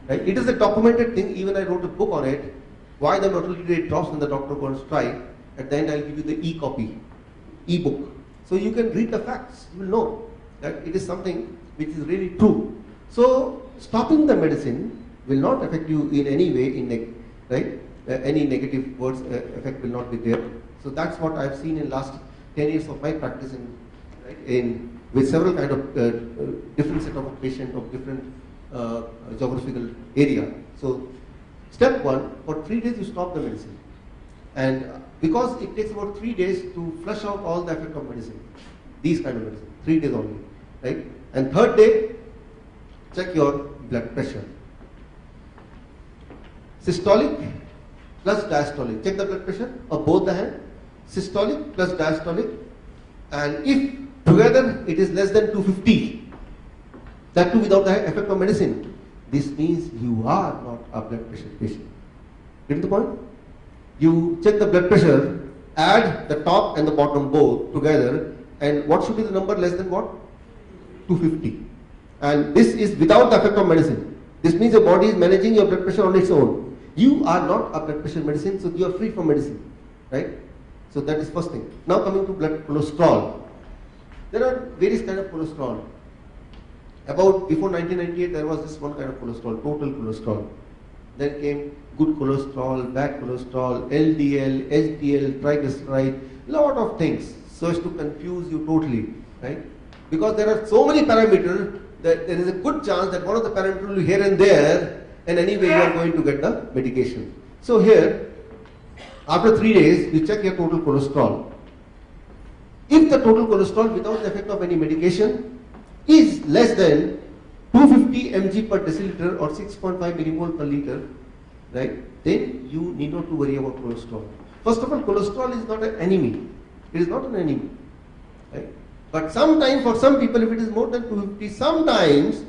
S2: Right? It is a documented thing, even I wrote a book on it, why the mortality rate drops when the doctor goes on strike. At the end I'll give you the e-copy, e-book. So you can read the facts, you will know that it is something which is really true. So stopping the medicine will not affect you in any way, right? Any negative words effect will not be there. So that's what I've seen in last 10 years of my practice with several kind of different set of patients of different geographical area. So step one, for 3 days you stop the medicine. And because it takes about 3 days to flush out all the effect of medicine, these kind of medicine, 3 days only, right? And third day, check your blood pressure. Systolic plus diastolic. Check the blood pressure of both the hand. Systolic plus diastolic. And if together it is less than 250, that too without the effect of medicine, this means you are not a blood pressure patient. Get the point? You check the blood pressure, add the top and the bottom both together, and what should be the number less than what? 250. And this is without the effect of medicine. This means your body is managing your blood pressure on its own. You are not a blood pressure medicine, so you are free from medicine, right? So that is first thing. Now coming to blood cholesterol. There are various kinds of cholesterol. About before 1998, there was this one kind of cholesterol, total cholesterol. Then came good cholesterol, bad cholesterol, LDL, HDL, triglyceride, lot of things, so as to confuse you totally, right? Because there are so many parameters that there is a good chance that one of the parameters will be here and there, and anyway you are going to get the medication. So here, after 3 days, you check your total cholesterol. If the total cholesterol without the effect of any medication is less than 250 mg per deciliter or 6.5 millimole per liter, right, then you need not to worry about cholesterol. First of all, cholesterol is not an enemy. It is not an enemy, right? But sometimes for some people, if it is more than 250, sometimes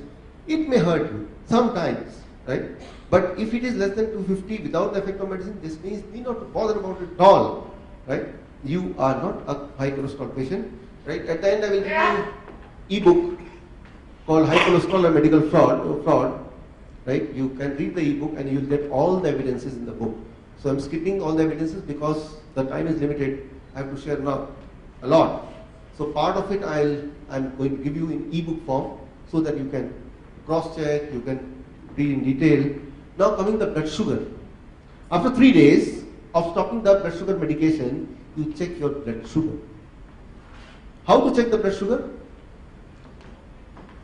S2: it may hurt you. Sometimes, right? But if it is less than 250 without the effect of medicine, this means you need not to bother about it at all, right? You are not a high cholesterol patient, right? At the end, I will give you e-book called High Cholesterol and Medical Fraud, right? You can read the e-book and you will get all the evidences in the book. So I'm skipping all the evidences because the time is limited. I have to share now a lot. So part of it I'm going to give you in e-book form so that you can cross-check, you can read in detail. Now coming to blood sugar. After 3 days of stopping the blood sugar medication, you check your blood sugar. How to check the blood sugar?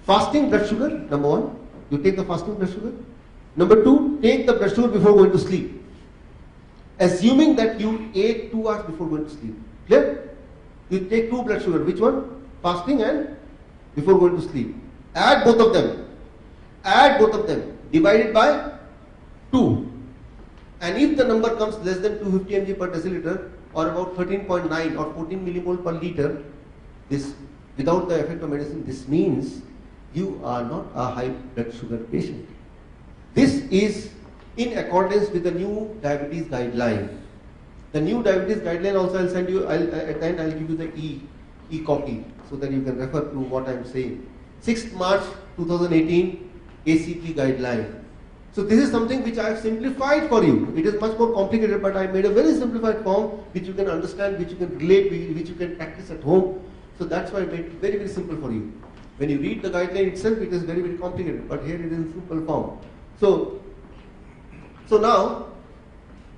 S2: Fasting blood sugar, number one. You take the fasting blood sugar. Number two, take the blood sugar before going to sleep. Assuming that you ate 2 hours before going to sleep. Clear? You take 2 blood sugar. Which one? Fasting and before going to sleep. Add both of them. Add both of them. Divide it by 2. And if the number comes less than 250 mg per deciliter or about 13.9 or 14 millimole per liter, this without the effect of medicine, this means you are not a high blood sugar patient. This is in accordance with the new diabetes guideline. The new diabetes guideline also I'll send you, at the end I'll give you the e-copy so that you can refer to what I'm saying. 6th March 2018 ACP guideline. So this is something which I have simplified for you. It is much more complicated, but I made a very simplified form which you can understand, which you can relate, which you can practice at home. So that's why I made it very, very simple for you. When you read the guideline itself, it is very, very complicated, but here it is in simple form. So So now,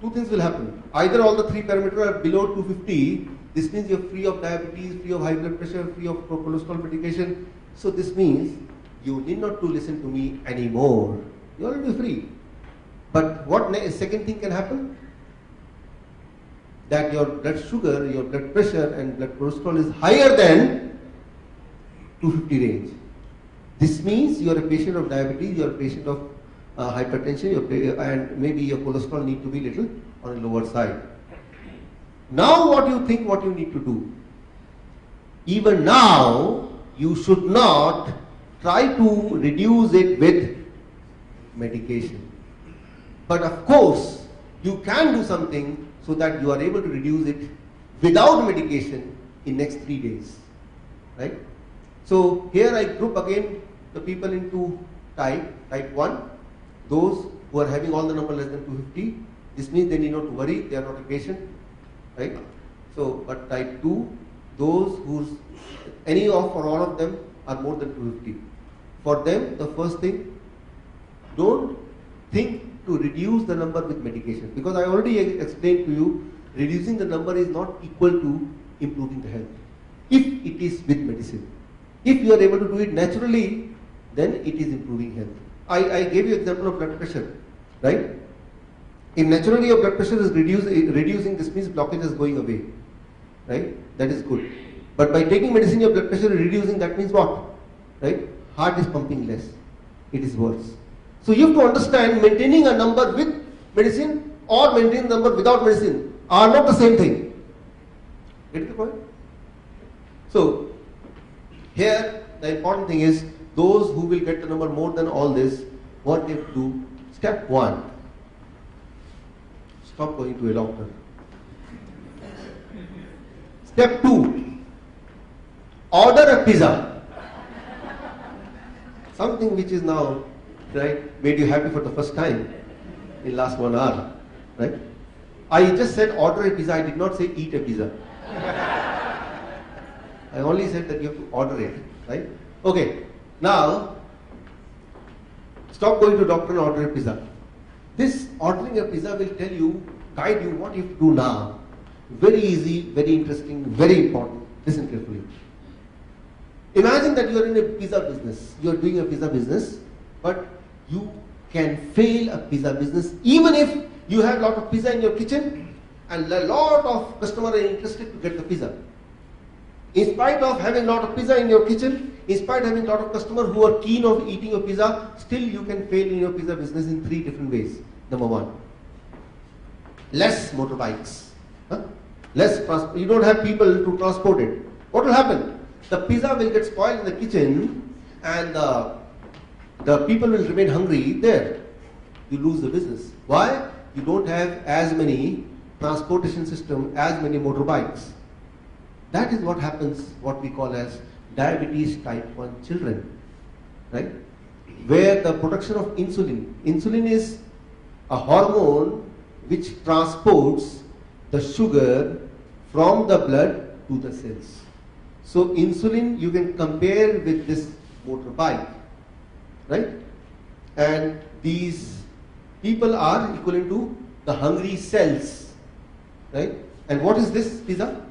S2: two things will happen. Either all the three parameters are below 250, this means you're free of diabetes, free of high blood pressure, free of cholesterol medication. So this means you need not to listen to me anymore. You will be free. But what second thing can happen? That your blood sugar, your blood pressure and blood cholesterol is higher than 250 range. This means you are a patient of diabetes, you are a patient of hypertension, and maybe your cholesterol need to be little on the lower side. Now what you think what you need to do? Even now, you should not try to reduce it with medication. But of course, you can do something so that you are able to reduce it without medication in next 3 days. Right? So here I group again the people into type 1, those who are having all the number less than 250. This means they need not to worry, they are not a patient. Right? So, but type 2, those whose any of or all of them are more than 250. For them, the first thing, don't think to reduce the number with medication, because I already explained to you, reducing the number is not equal to improving the health if it is with medicine. If you are able to do it naturally, then it is improving health. I gave you example of blood pressure, right? If naturally your blood pressure is reducing, this means blockage is going away, right? That is good. But by taking medicine, your blood pressure is reducing, that means what? Right? Heart is pumping less. It is worse. So you have to understand, maintaining a number with medicine or maintaining a number without medicine are not the same thing. Get the point? So here the important thing is, those who will get the number more than all this, what they have to do? Step 1, stop going to a doctor. Step 2, order a pizza. Something which is now, right, made you happy for the first time in last 1 hour, right? I just said order a pizza, I did not say eat a pizza. I only said that you have to order it, right? Okay, now stop going to doctor and order a pizza. This ordering a pizza will tell you, guide you what you have to do now. Very easy, very interesting, very important. Listen carefully. Imagine that you are in a pizza business. You are doing a pizza business, but you can fail a pizza business even if you have a lot of pizza in your kitchen and a lot of customers are interested to get the pizza. In spite of having a lot of pizza in your kitchen, in spite of having a lot of customers who are keen on eating your pizza, still you can fail in your pizza business in 3 different ways. Number 1, less motorbikes. You don't have people to transport it. What will happen? The pizza will get spoiled in the kitchen and the people will remain hungry there. You lose the business. Why? You don't have as many transportation system, as many motorbikes. That is what happens, what we call as diabetes type 1 children, right? Where the production of insulin. Insulin is a hormone which transports the sugar from the blood to the cells. So insulin you can compare with this motorbike, right? And these people are equivalent to the hungry cells, right? And what is this pizza?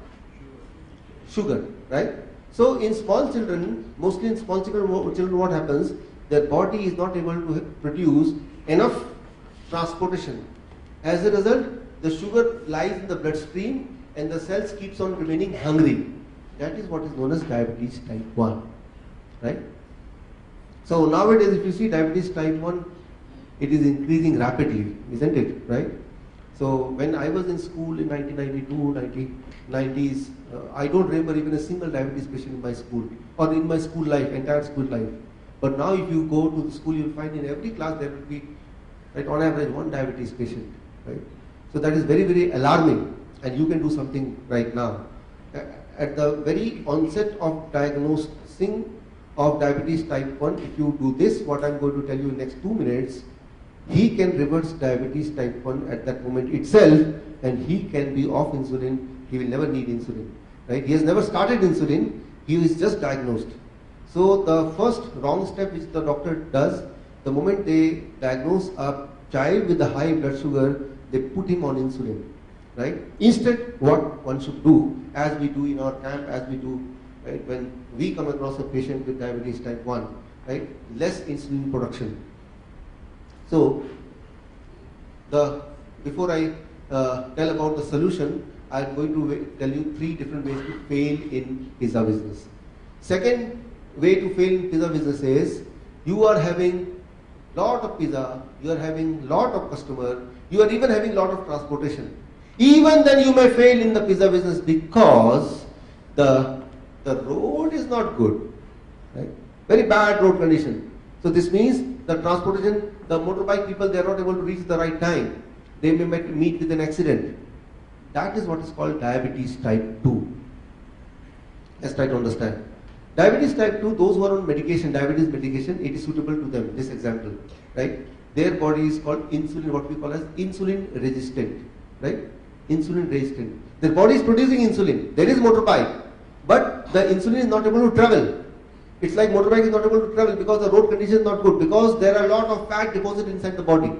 S2: Sugar, right? So in small children, mostly in small children what happens? Their body is not able to produce enough transportation. As a result, the sugar lies in the bloodstream and the cells keeps on remaining hungry. That is what is known as diabetes type 1, right? So nowadays if you see diabetes type 1, it is increasing rapidly, isn't it, right? So when I was in school in 1992, 1990s, I don't remember even a single diabetes patient in my school or in my school life, entire school life. But now if you go to the school, you will find in every class there will be, right, on average 1 diabetes patient, right? So that is very, very alarming, and you can do something right now. At the very onset of diagnosing of diabetes type 1, if you do this, what I am going to tell you in the next 2 minutes, he can reverse diabetes type 1 at that moment itself, and he can be off insulin. He will never need insulin, right? He has never started insulin, he is just diagnosed. So the first wrong step which the doctor does, the moment they diagnose a child with the high blood sugar, they put him on insulin, right? Instead, what one should do, as we do in our camp, as we do, right, when we come across a patient with diabetes type 1, right, less insulin production. So, before I tell about the solution, I'm going to tell you 3 different ways to fail in pizza business. Second way to fail in pizza business is, you are having lot of pizza, you are having lot of customer, you are even having lot of transportation. Even then you may fail in the pizza business because the road is not good, right? Very bad road condition. So this means the transportation, the motorbike people, they are not able to reach the right time. They may meet with an accident. That is what is called diabetes type 2. Let's try to understand. Diabetes type 2, those who are on medication, diabetes medication, it is suitable to them, this example, right? Their body is called insulin, what we call as insulin resistant, right? Insulin resistant. Their body is producing insulin. There is motorbike, but the insulin is not able to travel. It's like motorbike is not able to travel because the road condition is not good, because there are a lot of fat deposit inside the body.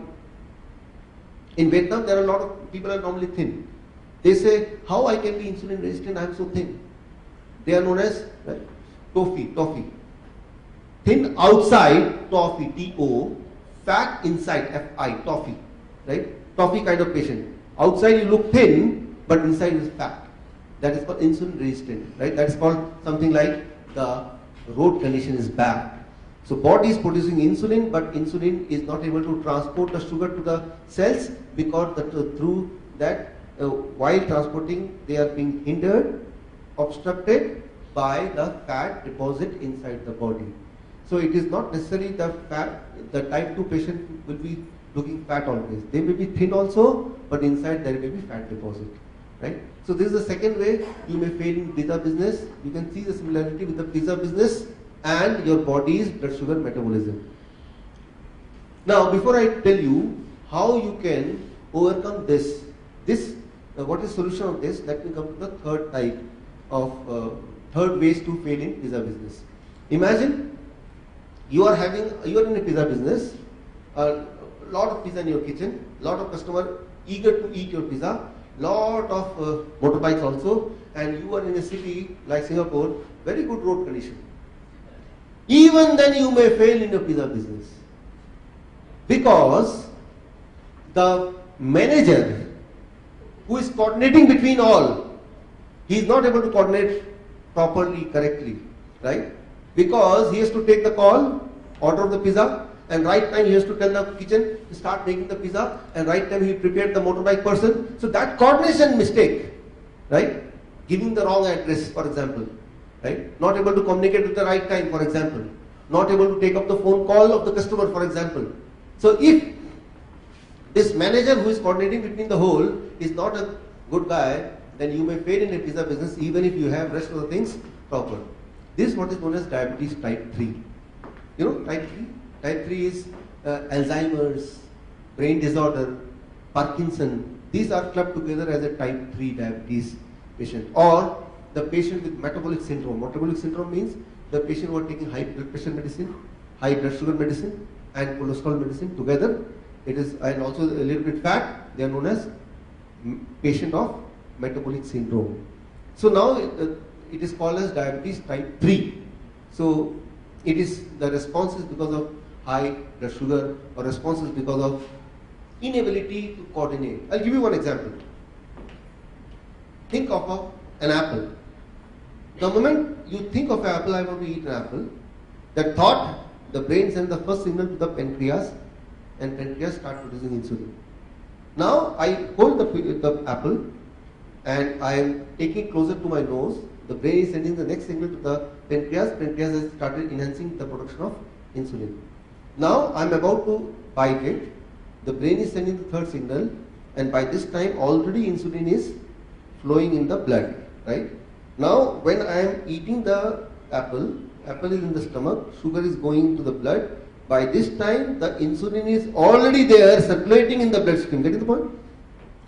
S2: In Vietnam, there are a lot of people are normally thin. They say, how I can be insulin resistant, I am so thin. They are known as, right, toffee. Thin outside, toffee, T-O, fat inside, F-I, toffee, right? Toffee kind of patient. Outside you look thin, but inside is fat. That is called insulin resistant, right? That is called something like the road condition is bad. So body is producing insulin, but insulin is not able to transport the sugar to the cells because through that, while transporting, they are being hindered, obstructed by the fat deposit inside the body. So it is not necessarily the type 2 patient will be looking fat always. They may be thin also, but inside there may be fat deposit, right? So this is the second way you may fail in pizza business. You can see the similarity with the pizza business and your body's blood sugar metabolism. Now, before I tell you how you can overcome this, what is the solution of this? Let me come to the third type of third ways to fail in pizza business. Imagine you are in a pizza business, a lot of pizza in your kitchen, lot of customer eager to eat your pizza, lot of motorbikes also, and you are in a city like Singapore, very good road condition. Even then you may fail in your pizza business because the manager who is coordinating between all, he is not able to coordinate properly, correctly, right? Because he has to take the call, order the pizza, and right time he has to tell the kitchen to start making the pizza, and right time he prepared the motorbike person. So that coordination mistake, right? Giving the wrong address, for example, right? Not able to communicate at the right time, for example. Not able to take up the phone call of the customer, for example. So if this manager who is coordinating between the whole is not a good guy, then you may fail in a pizza business even if you have rest of the things proper. This is what is known as diabetes type 3. You know type 3? Type 3 is Alzheimer's, brain disorder, Parkinson. These are clubbed together as a type 3 diabetes patient. Or the patient with metabolic syndrome. Metabolic syndrome means the patient who are taking high blood pressure medicine, high blood sugar medicine, and cholesterol medicine together. It is, and also a little bit fat. They are known as patient of metabolic syndrome. So now it is called as diabetes type 3. So it is, the response is because of high blood sugar, or response is because of inability to coordinate. I'll give you one example. Think of an apple. The moment you think of an apple, I want to eat an apple, that thought, the brain sends the first signal to the pancreas, and pancreas start producing insulin. Now I hold the apple and I am taking it closer to my nose. The brain is sending the next signal to the pancreas. Pancreas has started enhancing the production of insulin. Now I am about to bite it. The brain is sending the third signal, and by this time already insulin is flowing in the blood, right? Now when I am eating the apple is in the stomach, sugar is going to the blood. By this time the insulin is already there, circulating in the bloodstream. Getting the point?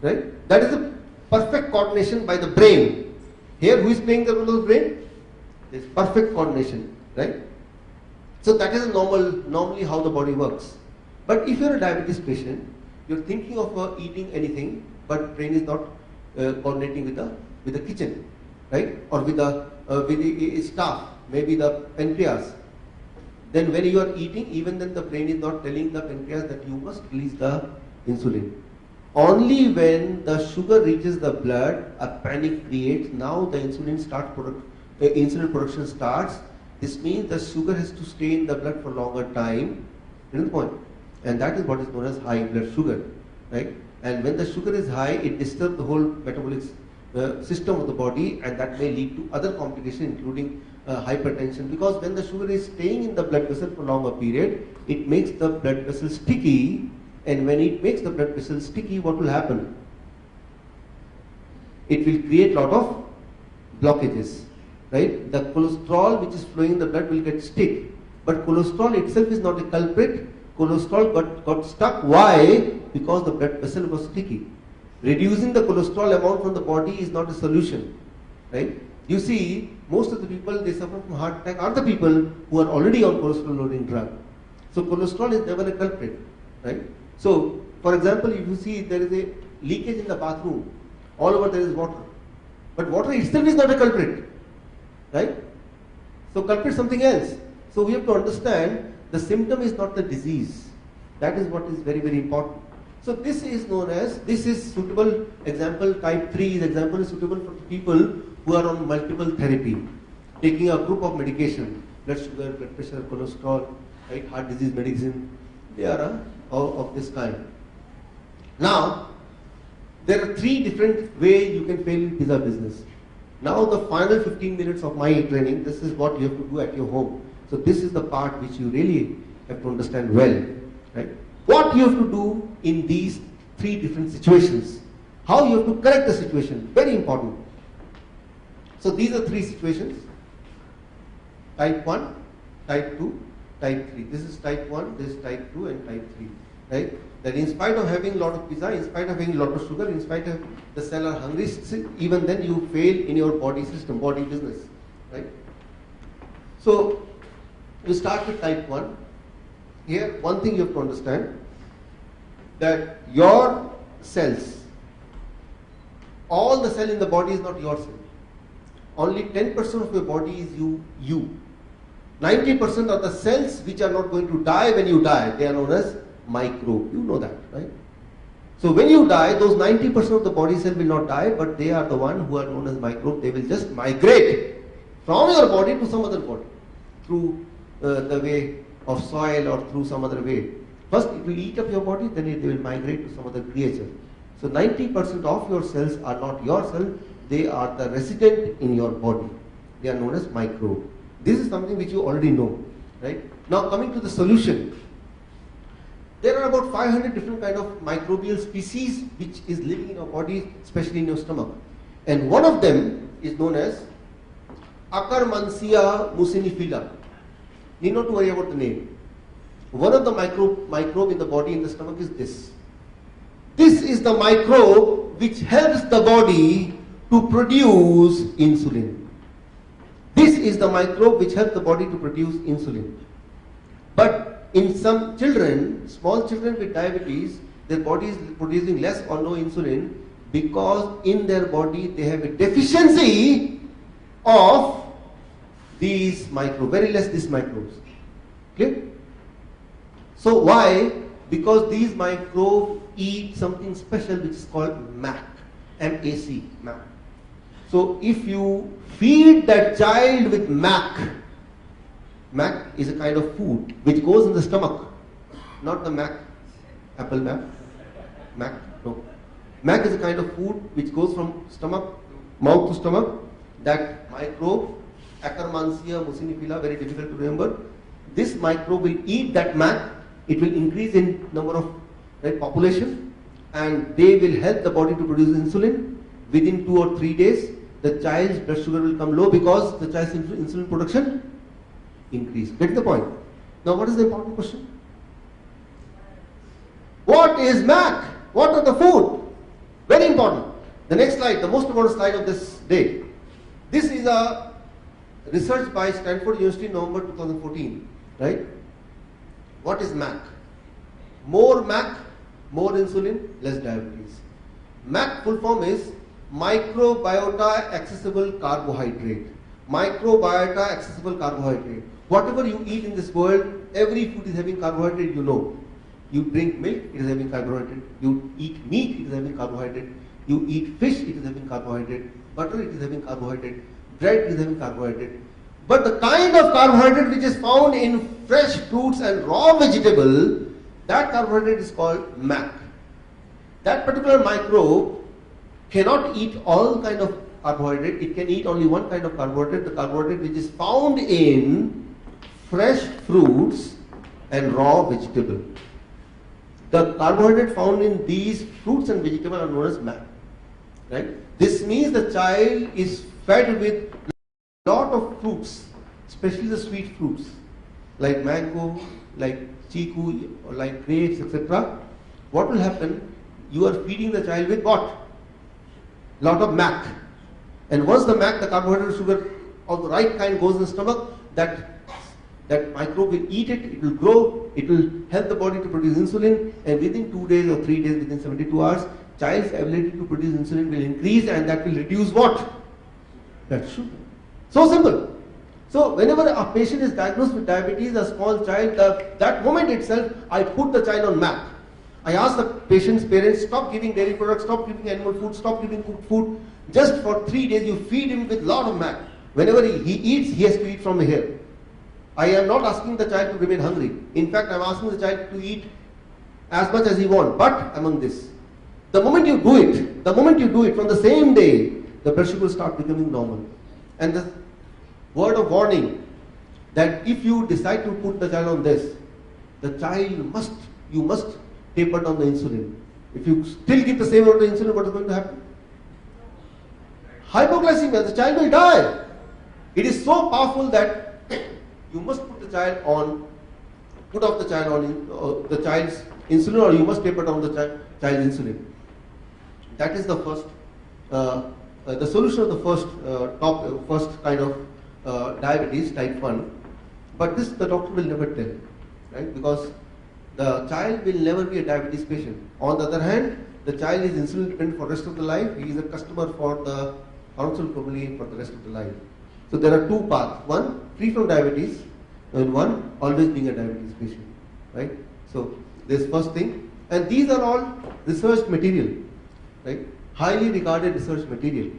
S2: Right? That is a perfect coordination by the brain. Here who is playing the role of the brain? This perfect coordination, right? So that is normally how the body works. But if you're a diabetes patient, you're thinking of eating anything, but brain is not coordinating with the kitchen, right? Or with the staff, maybe the pancreas. Then when you are eating, even then the brain is not telling the pancreas that you must release the insulin. Only when the sugar reaches the blood, a panic creates. Now the insulin production starts. This means the sugar has to stay in the blood for longer time. You know the point? And that is what is known as high blood sugar, right? And when the sugar is high, it disturbs the whole metabolic system of the body, and that may lead to other complications, including hypertension. Because when the sugar is staying in the blood vessel for longer period, it makes the blood vessel sticky. And when it makes the blood vessel sticky, what will happen? It will create lot of blockages, right? The cholesterol which is flowing in the blood will get stuck. But cholesterol itself is not a culprit. Cholesterol got stuck. Why? Because the blood vessel was sticky. Reducing the cholesterol amount from the body is not a solution, right? You see, most of the people, they suffer from heart attack are the people who are already on cholesterol lowering drug. So cholesterol is never a culprit, right? So, for example, if you see there is a leakage in the bathroom, all over there is water. But water itself is not a culprit, right? So culprit is something else. So we have to understand the symptom is not the disease. That is what is very, very important. So this is known as, this is suitable example, type 3 is example is suitable for people who are on multiple therapy, taking a group of medication, blood sugar, blood pressure, cholesterol, right, heart disease medicine, they are of this kind. Now, there are 3 different ways you can fail in pizza business. Now the final 15 minutes of my training, this is what you have to do at your home. So this is the part which you really have to understand well, right? What you have to do in these 3 different situations. How you have to correct the situation, very important. So these are 3 situations. Type 1, type 2, type 3. This is type 1, this is type 2 and type 3. Right? That in spite of having a lot of pizza, in spite of having a lot of sugar, in spite of the cell are hungry, even then you fail in your body system, body business. Right? So you start with type 1. Here, one thing you have to understand, that your cells, all the cell in the body is not your cell. Only 10% of your body is you. 90% are the cells which are not going to die when you die. They are known as microbe. You know that, right? So when you die, those 90% of the body cell will not die, but they are the one who are known as microbe. They will just migrate from your body to some other body through the way of soil or through some other way. First it will eat up your body, then they will migrate to some other creature. So 90% of your cells are not your cell, they are the resident in your body. They are known as microbe. This is something which you already know, right? Now coming to the solution. There are about 500 different kind of microbial species which is living in your body, especially in your stomach. And one of them is known as Akkermansia mucinifila. Need not to worry about the name. One of the microbe in the body, in the stomach is this. This is the microbe which helps the body to produce insulin. This is the microbe which helps the body to produce insulin. But in some children, small children with diabetes, their body is producing less or no insulin because in their body they have a deficiency of these microbes, very less these microbes. Clear? So why? Because these microbes eat something special which is called MAC, M-A-C, MAC. So if you feed that child with MAC, MAC is a kind of food which goes in the stomach, not the Mac, Apple Mac, Mac, no. MAC is a kind of food which goes from stomach, mouth to stomach. That microbe, Akkermansia mucinifila, very difficult to remember. This microbe will eat that MAC. It will increase in number of population, and they will help the body to produce insulin. Within 2 or 3 days, the child's blood sugar will come low because the child's insulin production increase. Get the point? Now, what is the important question? What is MAC? What are the food? Very important. The next slide, the most important slide of this day. This is a research by Stanford University in November 2014. Right? What is MAC? More MAC, more insulin, less diabetes. MAC full form is microbiota accessible carbohydrate. Microbiota accessible carbohydrate. Whatever you eat in this world, every food is having carbohydrate, you know. You drink milk, it is having carbohydrate. You eat meat, it is having carbohydrate. You eat fish, it is having carbohydrate. Butter, it is having carbohydrate. Bread, it is having carbohydrate. But the kind of carbohydrate which is found in fresh fruits and raw vegetable, that carbohydrate is called MAC. That particular microbe cannot eat all kind of carbohydrate. It can eat only one kind of carbohydrate, the carbohydrate which is found in fresh fruits and raw vegetable. The carbohydrate found in these fruits and vegetables are known as MAC. Right? This means the child is fed with lot of fruits, especially the sweet fruits like mango, like chiku, or like grapes, etc. What will happen? You are feeding the child with what? Lot of MAC. And once the MAC, the carbohydrate sugar of the right kind goes in the stomach, that microbe will eat it, it will grow, it will help the body to produce insulin, and within 2 days or 3 days, within 72 hours, child's ability to produce insulin will increase, and that will reduce what? That sugar. So simple. So whenever a patient is diagnosed with diabetes, a small child, that moment itself, I put the child on MAC. I ask the patient's parents, stop giving dairy products, stop giving animal food, stop giving cooked food. Just for 3 days, you feed him with lot of MAC. Whenever he eats, he has to eat from here. I am not asking the child to remain hungry. In fact, I am asking the child to eat as much as he wants, but among this. The moment you do it, from the same day, the blood sugar will start becoming normal. And the word of warning, that if you decide to put the child on this, you must taper down the insulin. If you still give the same amount of insulin, what is going to happen? Hypoglycemia, the child will die. It is so powerful that you must put the child on, the child's insulin, or you must taper down the child's insulin. That is the first, the solution of the first kind of diabetes, type 1. But this the doctor will never tell, right? Because the child will never be a diabetes patient. On the other hand, the child is insulin dependent for the rest of the life. He is a customer for the pharmaceutical company for the rest of the life. So there are two paths. One, free from diabetes, and one, always being a diabetes patient, right? So this first thing, and these are all research material, right? Highly regarded research material.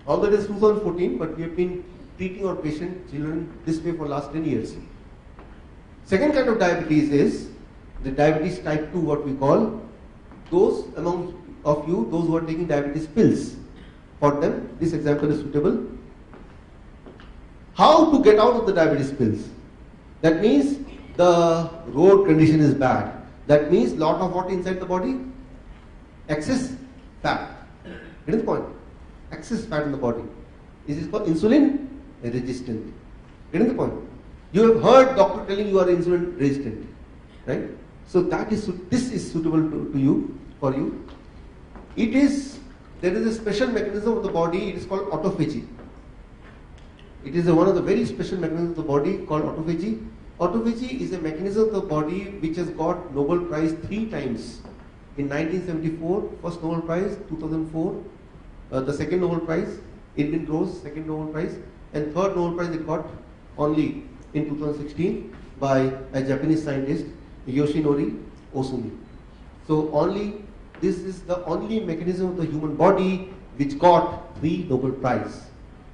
S2: Although it is 2014, but we have been treating our children this way for last 10 years. Second kind of diabetes is the diabetes type 2, what we call. Those among of you, those who are taking diabetes pills, for them this example is suitable. How to get out of the diabetes pills? That means the road condition is bad. That means lot of what inside the body? Excess fat. Get the point? Excess fat in the body. This is called insulin resistant. Get the point? You have heard doctor telling you are insulin resistant, right? So this is suitable to you, for you. There is a special mechanism of the body. It is called autophagy. It is one of the very special mechanisms of the body called autophagy. Autophagy is a mechanism of the body which has got Nobel Prize 3 times. In 1974, first Nobel Prize, 2004, the second Nobel Prize, Irving Rose, second Nobel Prize, and third Nobel Prize it got only in 2016 by a Japanese scientist, Yoshinori Osumi. So this is the only mechanism of the human body which got 3 Nobel Prize.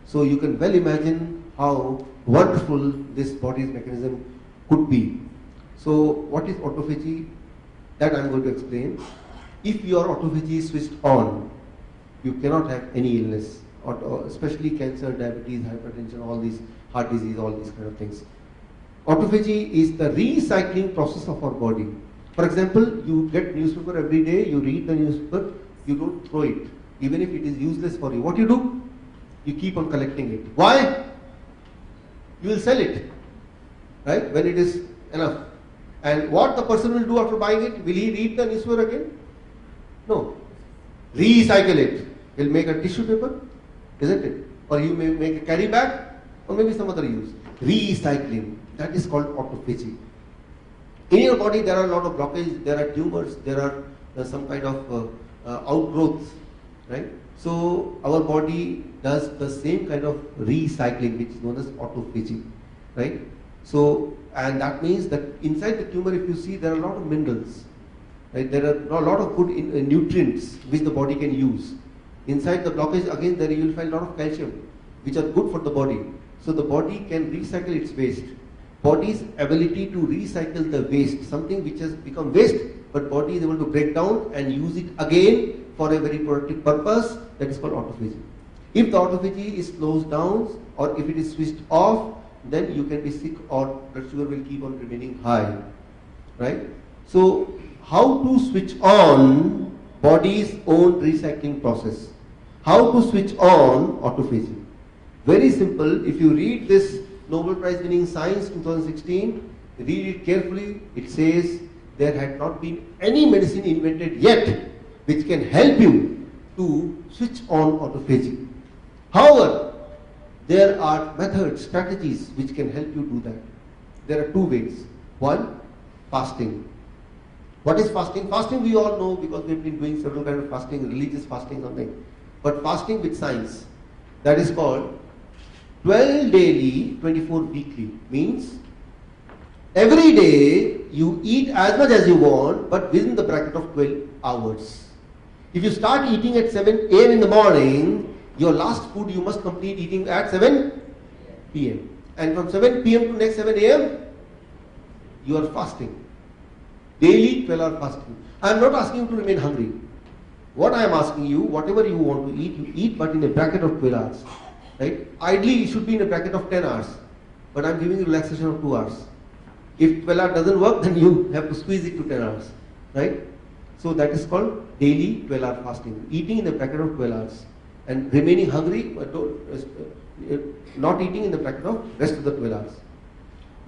S2: So you can well imagine how wonderful this body's mechanism could be. So what is autophagy? That I am going to explain. If your autophagy is switched on, you cannot have any illness, or especially cancer, diabetes, hypertension, all these, heart disease, all these kind of things. Autophagy is the recycling process of our body. For example, you get newspaper every day, you read the newspaper, you don't throw it, even if it is useless for you. What you do? You keep on collecting it. Why? You will sell it, right? When it is enough. And what the person will do after buying it? Will he read the newspaper again? No. Recycle it. He'll make a tissue paper, isn't it? Or you may make a carry bag, or maybe some other use. Recycling. That is called autophagy. In your body, there are a lot of blockages, there are tumors, there are some kind of outgrowths, right? So our body does the same kind of recycling, which is known as autophagy, right? So, and that means that inside the tumor, if you see, there are a lot of minerals, right? There are a lot of good nutrients which the body can use. Inside the blockage, again, there you will find a lot of calcium, which are good for the body. So the body can recycle its waste. Body's ability to recycle the waste, something which has become waste, but body is able to break down and use it again for a very productive purpose, that is called autophagy. If the autophagy is closed down or if it is switched off, then you can be sick or blood sugar will keep on remaining high, right? So how to switch on body's own recycling process? How to switch on autophagy? Very simple. If you read this Nobel Prize winning Science 2016, read it carefully. It says there had not been any medicine invented yet which can help you to switch on autophagy. However, there are methods, strategies which can help you do that. There are two ways. One, fasting. What is fasting? Fasting we all know because we've been doing several kinds of fasting, religious fasting, something. But fasting with science, that is called 12 daily, 24 weekly. Means every day you eat as much as you want, but within the bracket of 12 hours. If you start eating at 7 a.m. in the morning, your last food you must complete eating at 7 p.m. And from 7 p.m. to next 7 a.m., you are fasting. Daily 12-hour fasting. I am not asking you to remain hungry. What I am asking you, whatever you want to eat, you eat, but in a bracket of 12 hours. Right? Ideally, it should be in a bracket of 10 hours. But I am giving you relaxation of 2 hours. If 12 hours doesn't work, then you have to squeeze it to 10 hours. Right? So that is called daily 12-hour fasting. Eating in a bracket of 12 hours. And remaining hungry, but not eating in the bracket of rest of the 12 hours.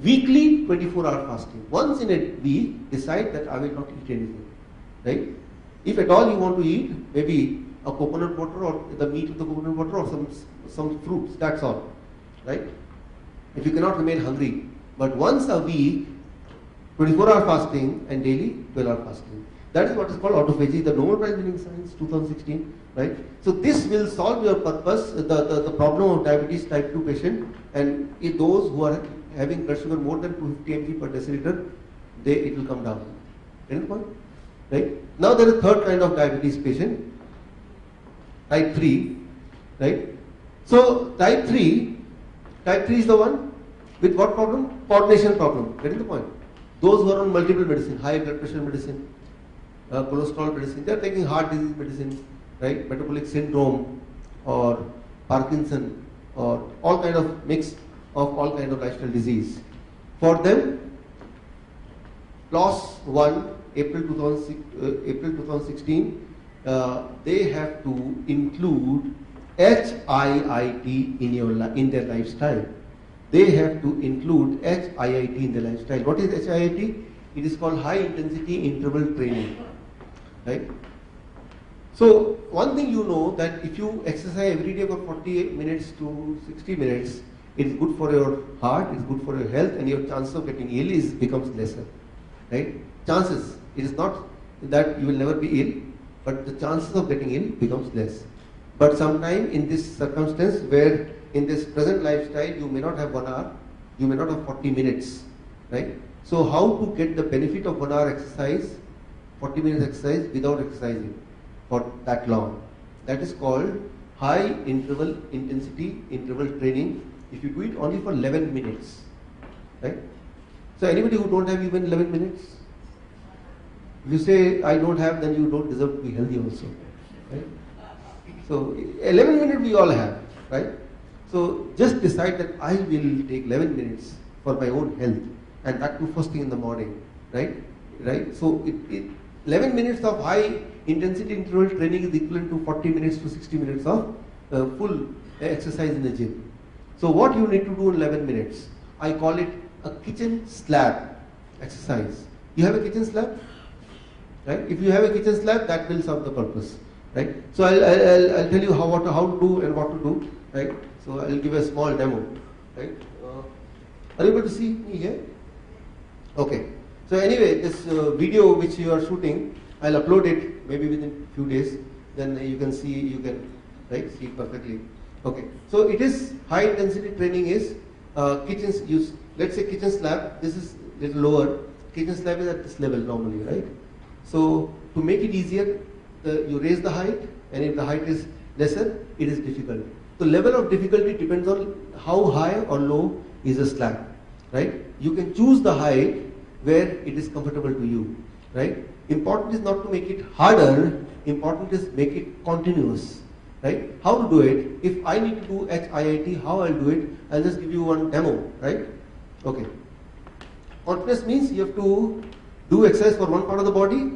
S2: Weekly 24-hour fasting. Once in a week, decide that I will not eat anything. Right? If at all you want to eat, maybe a coconut water or the meat of the coconut water or some fruits, that's all. Right? If you cannot remain hungry. But once a week, 24-hour fasting and daily 12-hour fasting. That is what is called autophagy, the Nobel Prize winning Science 2016. Right? So this will solve your purpose, the problem of diabetes type 2 patient, and if those who are having blood sugar more than 250 mg per deciliter, it will come down. End point? Right? Now there is a third kind of diabetes patient, type 3, right? So type 3 is the one with what problem? Coordination problem. Getting the point? Those who are on multiple medicine, high blood pressure medicine, cholesterol medicine, they are taking heart disease medicine, right? Metabolic syndrome or Parkinson or all kind of mix of all kind of lifestyle disease. For them, clause 1, April 2016, they have to include HIIT in their lifestyle. They have to include HIIT in their lifestyle. What is HIIT? It is called high intensity interval training. Right? So one thing you know that if you exercise every day for 40 minutes to 60 minutes, it is good for your heart, it is good for your health, and your chance of getting ill becomes lesser. Right? Chances. It is not that you will never be ill, but the chances of getting ill becomes less. But sometime in this circumstance where in this present lifestyle you may not have 1 hour, you may not have 40 minutes, right? So how to get the benefit of 1 hour exercise, 40 minutes exercise without exercising for that long? That is called high interval intensity interval training. If you do it only for 11 minutes, right? So anybody who don't have even 11 minutes, if you say I don't have, then you don't deserve to be healthy also, right? So 11 minutes we all have, right? So just decide that I will take 11 minutes for my own health, and that too first thing in the morning, right? Right? So 11 minutes of high intensity interval training is equivalent to 40 minutes to 60 minutes of full exercise in the gym. So what you need to do in 11 minutes? I call it a kitchen slab exercise. You have a kitchen slab? Right? If you have a kitchen slab, that will serve the purpose. Right? So I'll tell you how to do and what to do. Right? So I'll give a small demo. Right? Are you able to see me here? Okay. So anyway, this video which you are shooting, I'll upload it maybe within few days. Then you can see, see it perfectly. Okay. So it is high intensity training is kitchens use. Let's say kitchen slab. This is little lower. Kitchen slab is at this level normally, right? So to make it easier, you raise the height, and if the height is lesser, it is difficult. The level of difficulty depends on how high or low is the slab, right? You can choose the height where it is comfortable to you, right? Important is not to make it harder, important is make it continuous, right? How to do it? If I need to do HIIT, how I'll do it? I'll just give you one demo, right? Okay. Continuous means you have to do exercise for one part of the body,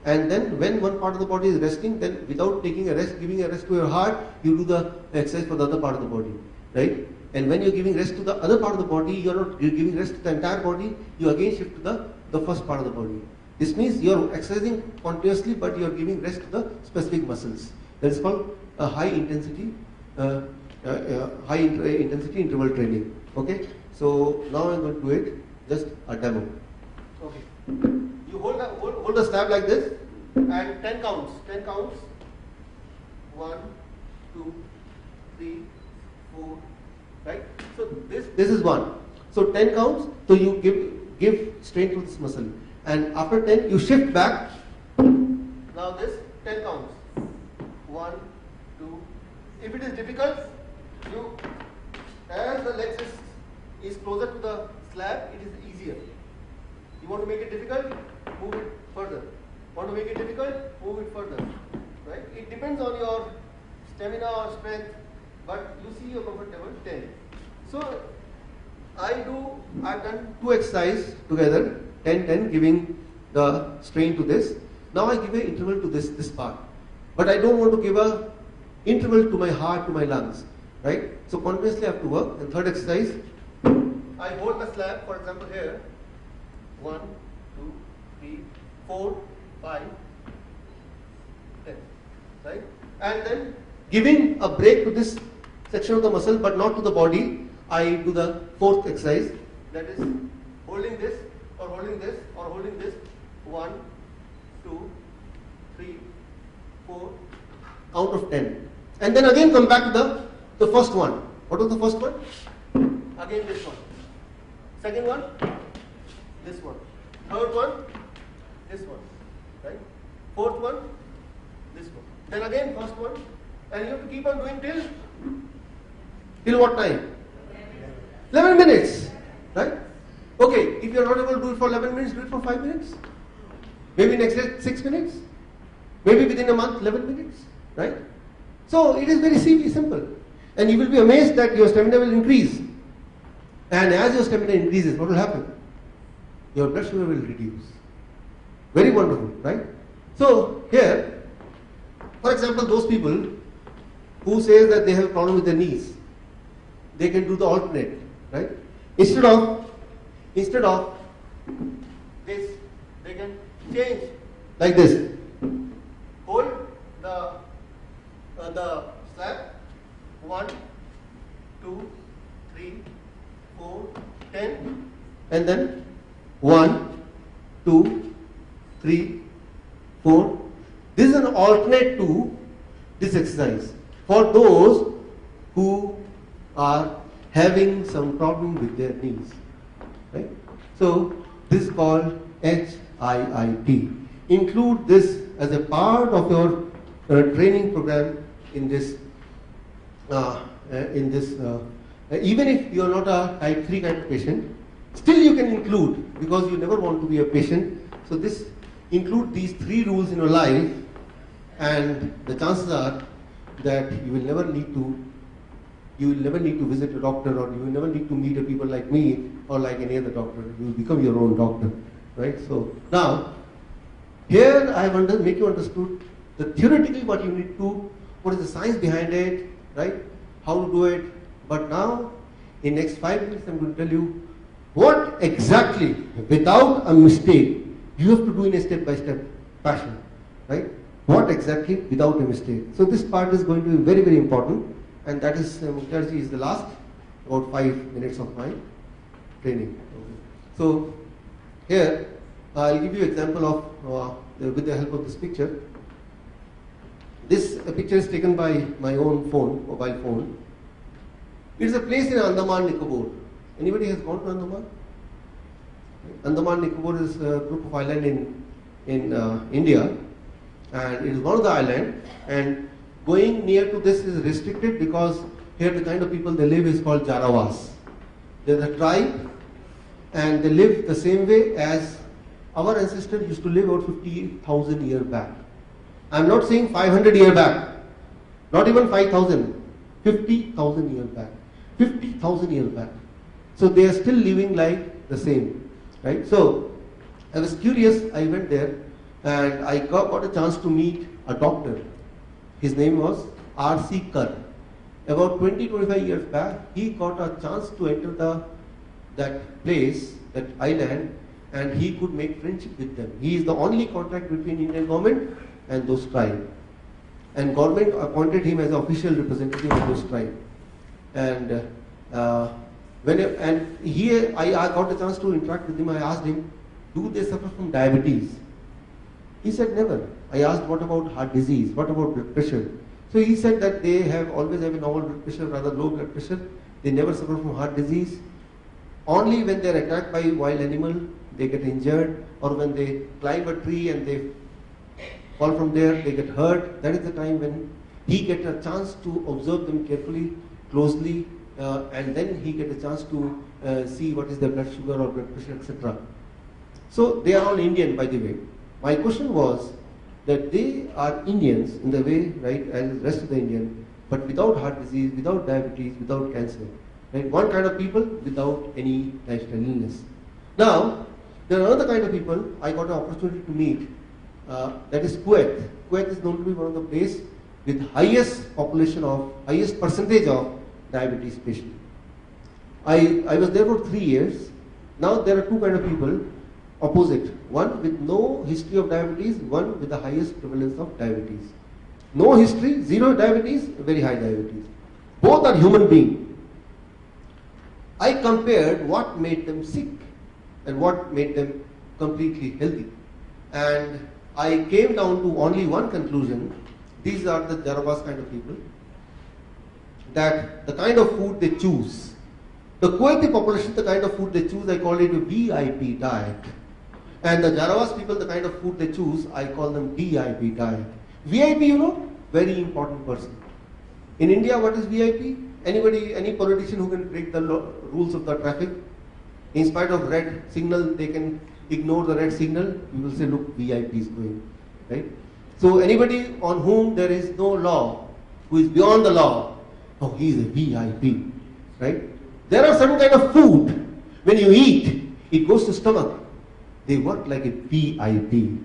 S2: and then when one part of the body is resting, then without taking a rest, giving a rest to your heart, you do the exercise for the other part of the body, right? And when you're giving rest to the other part of the body, you're giving rest to the entire body, you again shift to the first part of the body. This means you're exercising continuously, but you're giving rest to the specific muscles. That is called a high intensity interval training. Okay? So now I'm going to do it, just a demo. Okay. You hold the slab like this, and 10 counts. 10 counts. 1, 2, 3, 4. Right? So this is 1. So 10 counts. So you give strain to this muscle, and after 10 you shift back. Now this 10 counts. 1, 2. If it is difficult, you as the legs is closer to the slab, it is easier. You want to make it difficult, move it further. Want to make it difficult, move it further. Right? It depends on your stamina or strength, but you see you're comfortable 10. So I've done 2 exercises together, 10, giving the strain to this. Now I give an interval to this part. But I don't want to give an interval to my heart, to my lungs. Right? So continuously I have to work. And third exercise, I hold the slab, for example here, 1, 2, 3, 4, 5, 10. Right? And then giving a break to this section of the muscle, but not to the body, I do the fourth exercise. That is holding this, or holding this, or holding this. 1, 2, 3, 4, count of 10. And then again come back to the first one. What was the first one? Again this one. Second one, this one. Third one, this one. Right? Fourth one, this one. Then again first one. And you have to keep on doing till what time? 11 minutes. Right? Okay, if you are not able to do it for 11 minutes, do it for 5 minutes. Maybe next day 6 minutes. Maybe within a month 11 minutes. Right? So it is very simple. And you will be amazed that your stamina will increase. And as your stamina increases, what will happen? Your blood sugar will reduce. Very wonderful, right? So here, for example, those people who say that they have a problem with their knees, they can do the alternate, right? Instead of this, they can change like this. Hold the slab. 1, 2, 3, 4, 10, and then 1, 2, 3, 4. This is an alternate to this exercise for those who are having some problem with their knees. Right? So this is called HIIT. Include this as a part of your training program in this. Even if you are not a type 3 kind of patient, still you can include, because you never want to be a patient. So this include these 3 rules in your life, and the chances are that you will never need to visit a doctor, or you will never need to meet a people like me or like any other doctor. You will become your own doctor, right? So now here I want to make you understood the theoretically what you need to, what is the science behind it, right? How to do it. But now, in next 5 minutes, I'm going to tell you what exactly, without a mistake, you have to do in a step-by-step fashion, right? What exactly without a mistake. So this part is going to be very, very important, and that is, Mukhtarji is the last, about 5 minutes of my training. So here, I'll give you an example of, with the help of this picture. This picture is taken by my own phone, mobile phone. It is a place in Andaman Nicobar. Anybody has gone to Andaman? Andaman Nicobar is a group of islands in India, and it is one of the islands. And going near to this is restricted because here the kind of people they live is called Jarawas. They are a tribe, and they live the same way as our ancestors used to live about 50,000 years back. I am not saying 500 years back, not even 5,000, 50,000 years back. 50,000 years back. So they are still living like the same, right? So I was curious, I went there and I got a chance to meet a doctor. His name was R.C. Kerr. About 20-25 years back, he got a chance to enter that place, that island, and he could make friendship with them. He is the only contact between Indian government and those tribes. And government appointed him as an official representative of those tribes. And I got a chance to interact with him. I asked him, do they suffer from diabetes? He said never. I asked, what about heart disease? What about blood pressure? So he said that they always have a normal blood pressure, rather low blood pressure. They never suffer from heart disease. Only when they are attacked by wild animal, they get injured, or when they climb a tree and they fall from there, they get hurt. That is the time when he gets a chance to observe them carefully, closely, and then he gets a chance to see what is their blood sugar or blood pressure, etc. So they are all Indian, by the way. My question was that they are Indians in the way, right, as the rest of the Indian, but without heart disease, without diabetes, without cancer. Right? One kind of people without any lifestyle illness. Now, there are another kind of people I got an opportunity to meet. That is Kuwait. Kuwait is known to be one of the places with highest percentage of diabetes patients. I was there for 3 years. Now there are two kind of people, opposite. One with no history of diabetes, one with the highest prevalence of diabetes. No history, zero diabetes, very high diabetes. Both are human beings. I compared what made them sick and what made them completely healthy. And I came down to only one conclusion. These are the Jarawas kind of people. That the kind of food they choose, the Kuwaiti population, the kind of food they choose, I call it a VIP diet. And the Jarawas people, the kind of food they choose, I call them DIP diet. VIP, very important person. In India, what is VIP? Anybody, any politician who can break the rules of the traffic, in spite of red signal, they can ignore the red signal. We will say, look, VIP is going, right? So anybody on whom there is no law, who is beyond the law, oh, he is a VIP, right? There are certain kind of food, when you eat, it goes to stomach. They work like a VIP.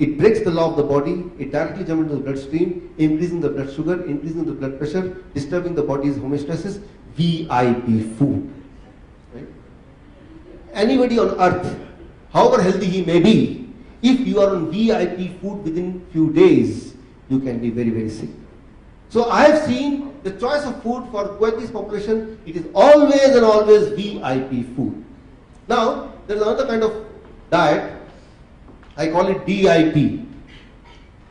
S2: It breaks the law of the body, it directly jumps into the bloodstream, increasing the blood sugar, increasing the blood pressure, disturbing the body's homeostasis. VIP food. Right? Anybody on earth, however healthy he may be, if you are on VIP food within few days, you can be very, very sick. So I have seen the choice of food for Kuwaitis population, it is always and always VIP food. Now, there is another kind of diet, I call it DIP,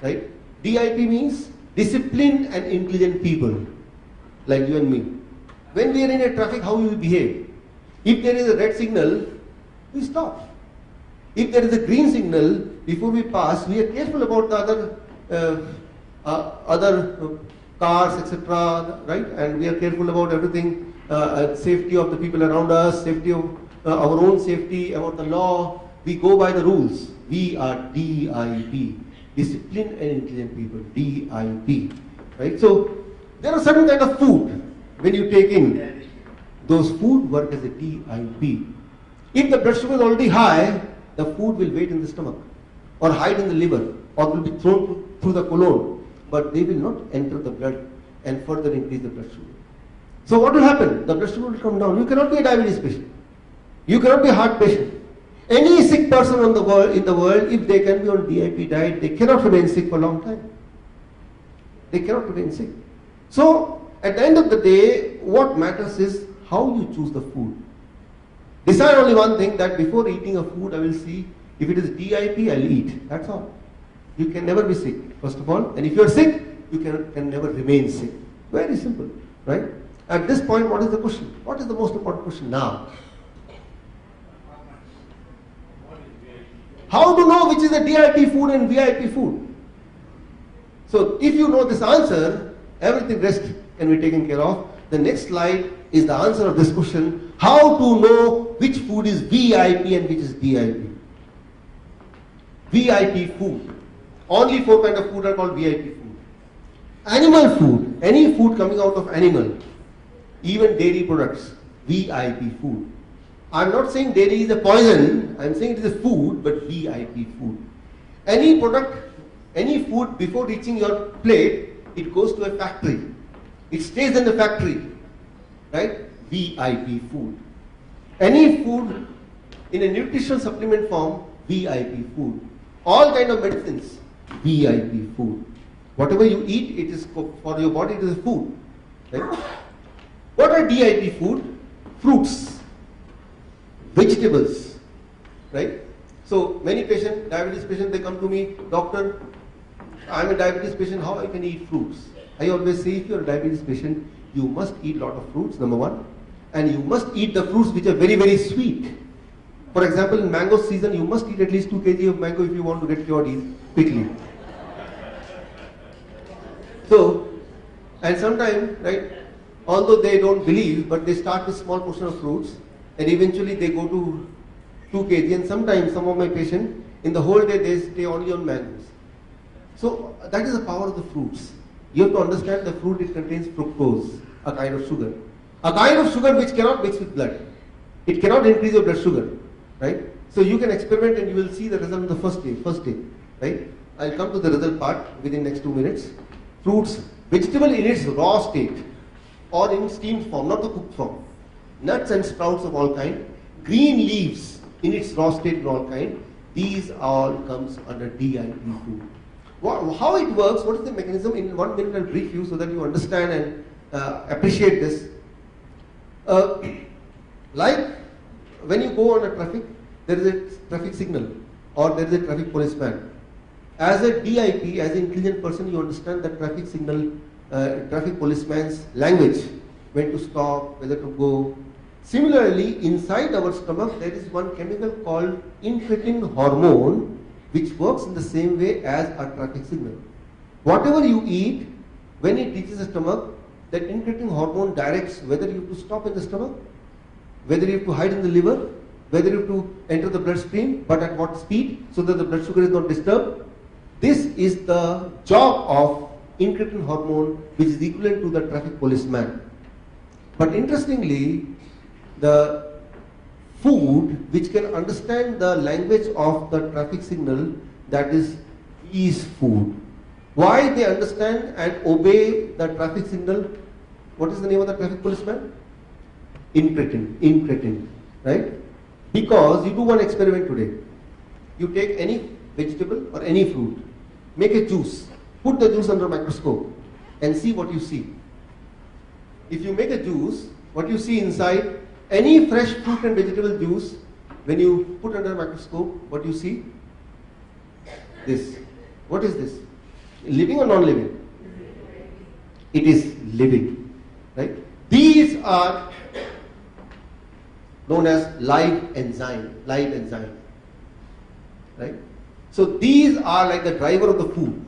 S2: right? DIP means disciplined and intelligent people, like you and me. When we are in a traffic, how we behave? If there is a red signal, we stop. If there is a green signal, before we pass, we are careful about the other cars, etc., right? And we are careful about everything, safety of the people around us, safety of our own safety, about the law. We go by the rules. We are DIP, disciplined and intelligent people, DIP, right? So there are certain kind of food when you take in, those food work as a DIP. If the blood sugar is already high, the food will wait in the stomach or hide in the liver or will be thrown through the colon, but they will not enter the blood and further increase the blood sugar. So what will happen? The blood sugar will come down. You cannot be a diabetes patient. You cannot be a heart patient. Any sick person in the world, if they can be on DIP diet, they cannot remain sick for a long time. They cannot remain sick. So, at the end of the day, what matters is how you choose the food. Decide only one thing, that before eating a food, I will see, If it is DIP, I'll eat. That's all. You can never be sick, first of all. And if you're sick, you can never remain sick. Very simple, right? At this point, what is the question? What is the most important question now? How to know which is a DIP food and VIP food? So if you know this answer, everything rest can be taken care of. The next slide is the answer of this question. How to know which food is VIP and which is DIP? VIP food. Only 4 kinds of food are called VIP food. Animal food, any food coming out of animal, even dairy products, VIP food. I'm not saying dairy is a poison, I'm saying it is a food, but VIP food. Any product, any food before reaching your plate, it goes to a factory. It stays in the factory, right? VIP food. Any food in a nutritional supplement form, VIP food. All kind of medicines, VIP food. Whatever you eat, it is for your body, it is food. Right? What are DIP food? Fruits, vegetables, right? So many patients, diabetes patients, they come to me, doctor, I'm a diabetes patient, how I can eat fruits? I always say, if you're a diabetes patient, you must eat a lot of fruits, number one, and you must eat the fruits which are very, very sweet. For example, in mango season, you must eat at least 2 kg of mango if you want to get cured quickly. So, and sometimes, right, although they don't believe, but they start with small portion of fruits, and eventually they go to 2 kg, and sometimes some of my patients, in the whole day, they stay only on mangoes. So, that is the power of the fruits. You have to understand the fruit, it contains fructose, a kind of sugar. A kind of sugar which cannot mix with blood. It cannot increase your blood sugar, right? So you can experiment and you will see the result in the first day, right? I'll come to the result part within next 2 minutes. Fruits, vegetable in its raw state or in steamed form, not the cooked form. Nuts and sprouts of all kind. Green leaves in its raw state in all kind. These all comes under DIP food. How it works, what is the mechanism? In 1 minute I'll brief you so that you understand and appreciate this. Like when you go on a traffic, there is a traffic signal or there is a traffic policeman. As a DIP, as an intelligent person, you understand the traffic signal, traffic policeman's language, when to stop, whether to go. Similarly, inside our stomach, there is one chemical called incretin hormone, which works in the same way as a traffic signal. Whatever you eat, when it reaches the stomach, that incretin hormone directs whether you have to stop in the stomach, whether you have to hide in the liver, whether you have to enter the bloodstream, but at what speed, so that the blood sugar is not disturbed. This is the job of incretin hormone, which is equivalent to the traffic policeman. But interestingly, the food which can understand the language of the traffic signal, that is food. Why they understand and obey the traffic signal? What is the name of the traffic policeman? Incretin, right? Because you do one experiment today. You take any vegetable or any fruit, make a juice, put the juice under a microscope and see what you see. If you make a juice, what you see inside, any fresh fruit and vegetable juice, when you put under a microscope, what you see? This. What is this? Living or non-living? It is living, right? These are known as live enzyme, right? So these are like the driver of the food,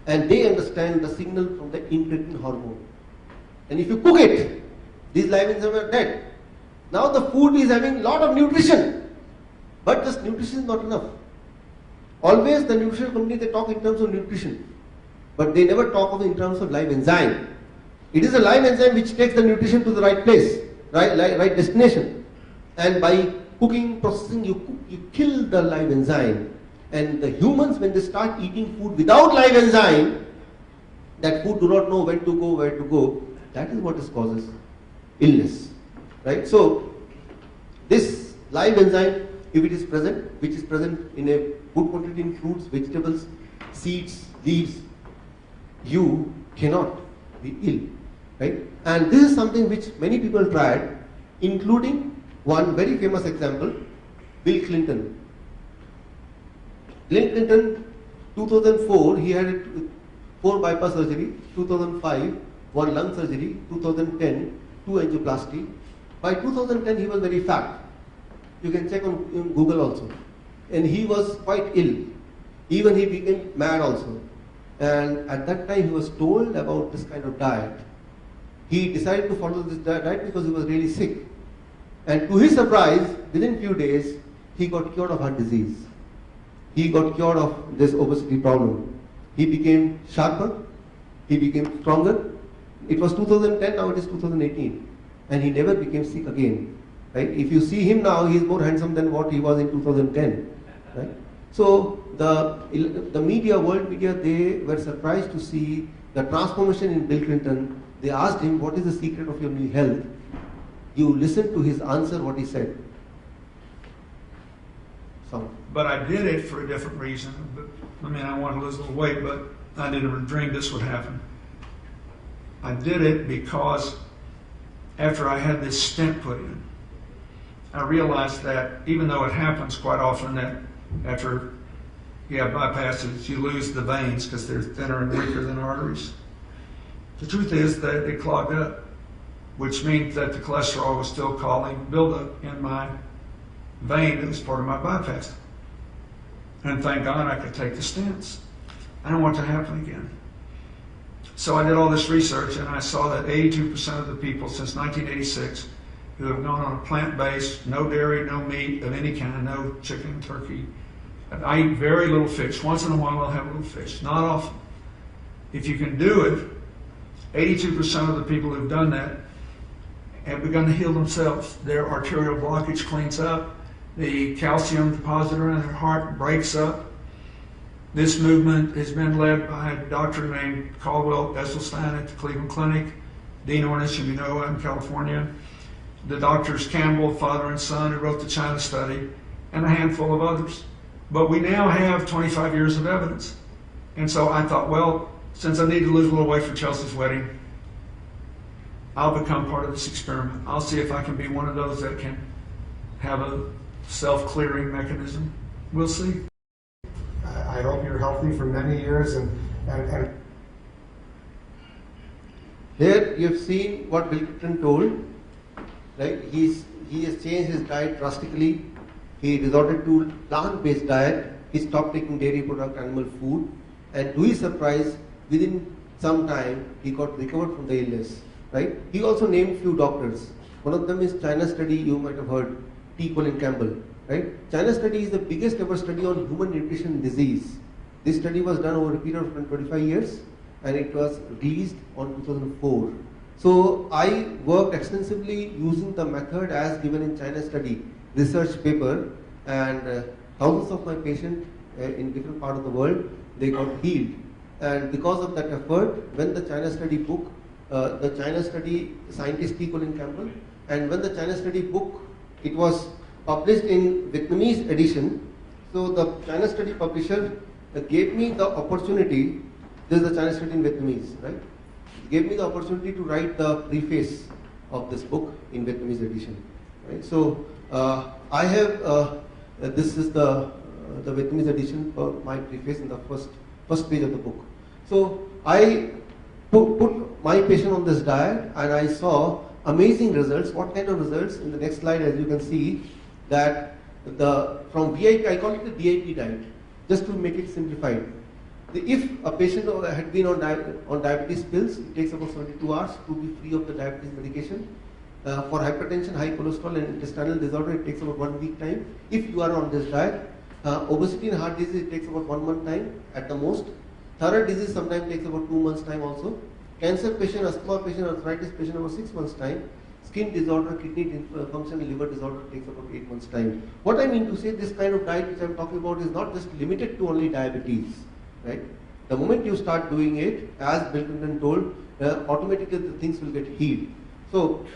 S2: and they understand the signal from the incretin hormone. And if you cook it, these live enzymes are dead. Now the food is having a lot of nutrition, but just nutrition is not enough. Always the nutrition company, they talk in terms of nutrition, but they never talk of in terms of live enzyme. It is a live enzyme which takes the nutrition to the right place, right destination. And by cooking, processing, you kill the live enzyme. And the humans, when they start eating food without live enzyme, that food do not know when to go, where to go. That is what causes illness, right? So this live enzyme, if it is present, which is present in a good quantity in fruits, vegetables, seeds, leaves, you cannot be ill, right? And this is something which many people tried, including one very famous example, Bill Clinton. Bill Clinton, 2004, he had 4 bypass surgery, 2005, 1 lung surgery, 2010, 2 angioplasty. By 2010, he was very fat. You can check on Google also. And he was quite ill. Even he became mad also. And at that time, he was told about this kind of diet. He decided to follow this diet because he was really sick. And to his surprise, within few days, he got cured of heart disease. He got cured of this obesity problem. He became sharper. He became stronger. It was 2010, now it is 2018. And he never became sick again. Right? If you see him now, he is more handsome than what he was in 2010. Right? So the media, world media, they were surprised to see the transformation in Bill Clinton. They asked him, what is the secret of your new health? You listen to his answer, what he said. So.
S4: But I did it for a different reason. I mean, I wanted to lose a little weight, but I didn't dream this would happen. I did it because after I had this stent put in, I realized that even though it happens quite often that after you have bypasses, you lose the veins because they're thinner and weaker than arteries. The truth is that it clogged up, which means that the cholesterol was still causing buildup in my vein that was part of my bypass. And thank God I could take the stents. I don't want it to happen again. So I did all this research and I saw that 82% of the people since 1986 who have gone on a plant-based, no dairy, no meat of any kind, no chicken, turkey. I eat very little fish. Once in a while I'll have a little fish, not often. If you can do it, 82% of the people who've done that have begun to heal themselves. Their arterial blockage cleans up. The calcium deposit around their heart breaks up. This movement has been led by a doctor named Caldwell Esselstyn at the Cleveland Clinic, Dean Ornish, you know, in California, the doctors Campbell, father and son, who wrote the China study, and a handful of others. But we now have 25 years of evidence. And so I thought, well, since I need to lose a little weight for Chelsea's wedding, I'll become part of this experiment. I'll see if I can be one of those that can have a self-clearing mechanism. We'll see.
S5: I hope you're healthy for many years and
S2: Here you've seen what Bill Clinton told, right? He has changed his diet drastically. He resorted to plant-based diet. He stopped taking dairy product, animal food, and to his surprise, within some time, he got recovered from the illness, right? He also named few doctors. One of them is China study, you might have heard, T. Colin Campbell, right? China study is the biggest ever study on human nutrition disease. This study was done over a period of 25 years, and it was released on 2004. So I worked extensively using the method as given in China study research paper, and thousands of my patients in different parts of the world, they got healed. And because of that effort, when the China study book, the China study scientist T. Colin Campbell, and when the China study book, it was published in Vietnamese edition, so the China study publisher gave me the opportunity, this is the China study in Vietnamese, right? Gave me the opportunity to write the preface of this book in Vietnamese edition, right? So I have, this is the Vietnamese edition for my preface in the first page of the book. So I put my patient on this diet and I saw amazing results. What kind of results? In the next slide, as you can see, that from VIP, I call it the DIP diet, just to make it simplified. If a patient had been on diabetes pills, it takes about 72 hours to be free of the diabetes medication. For hypertension, high cholesterol and intestinal disorder, it takes about 1 week time. If you are on this diet, obesity and heart disease, it takes about 1 month time at the most. Thyroid disease sometimes takes about 2 months time also. Cancer patient, asthma patient, arthritis patient about 6 months time. Skin disorder, kidney function, liver disorder takes about 8 months time. What I mean to say, this kind of diet which I am talking about is not just limited to only diabetes, right? The moment you start doing it, as Bill Clinton told, automatically the things will get healed. So,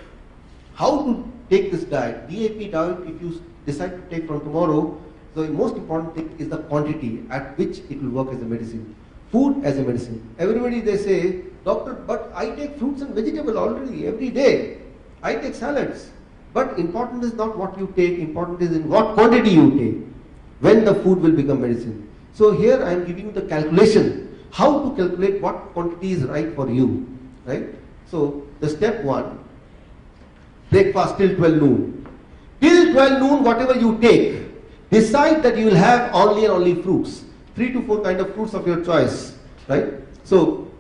S2: how to take this diet? DIP diet, if you decide to take from tomorrow, the most important thing is the quantity at which it will work as a medicine. Food as a medicine. Everybody they say, doctor, but I take fruits and vegetables already every day. I take salads. But important is not what you take, important is in what quantity you take. When the food will become medicine. So here I am giving you the calculation, how to calculate what quantity is right for you, right? So the step 1, breakfast till 12 noon. Till 12 noon, whatever you take, decide that you will have only and only fruits. 3 to 4 kind of fruits of your choice, right? So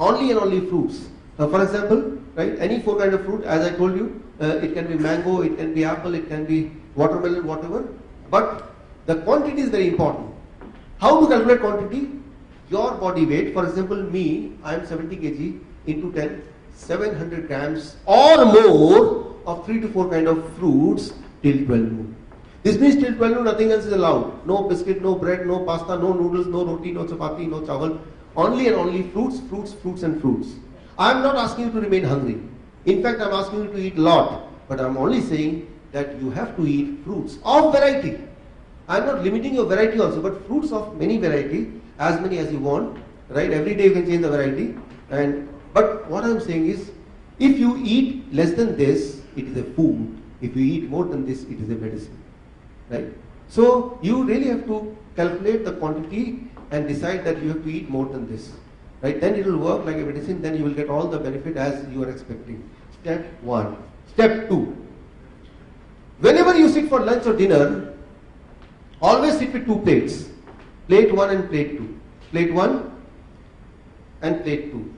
S2: only and only fruits. For example, right, any 4 kind of fruit, as I told you, it can be mango, it can be apple, it can be watermelon, whatever. But the quantity is very important. How to calculate quantity? Your body weight, for example, me, I am 70 kg into 10, 700 grams or more of 3 to 4 kind of fruits till 12 noon. This means till 12 noon nothing else is allowed. No biscuit, no bread, no pasta, no noodles, no roti, no chapati, no chawal. Only and only fruits, fruits, fruits and fruits. I am not asking you to remain hungry. In fact, I am asking you to eat a lot. But I am only saying that you have to eat fruits of variety. I am not limiting your variety also, but fruits of many variety, as many as you want, right? Every day you can change the variety. But what I am saying is, if you eat less than this, it is a food. If you eat more than this, it is a medicine, right? So you really have to calculate the quantity and decide that you have to eat more than this, right? Then it will work like a medicine. Then you will get all the benefit as you are expecting. Step 1. Step 2. Whenever you sit for lunch or dinner, always sit with 2 plates. Plate 1 and plate 2. Plate 1 and plate 2.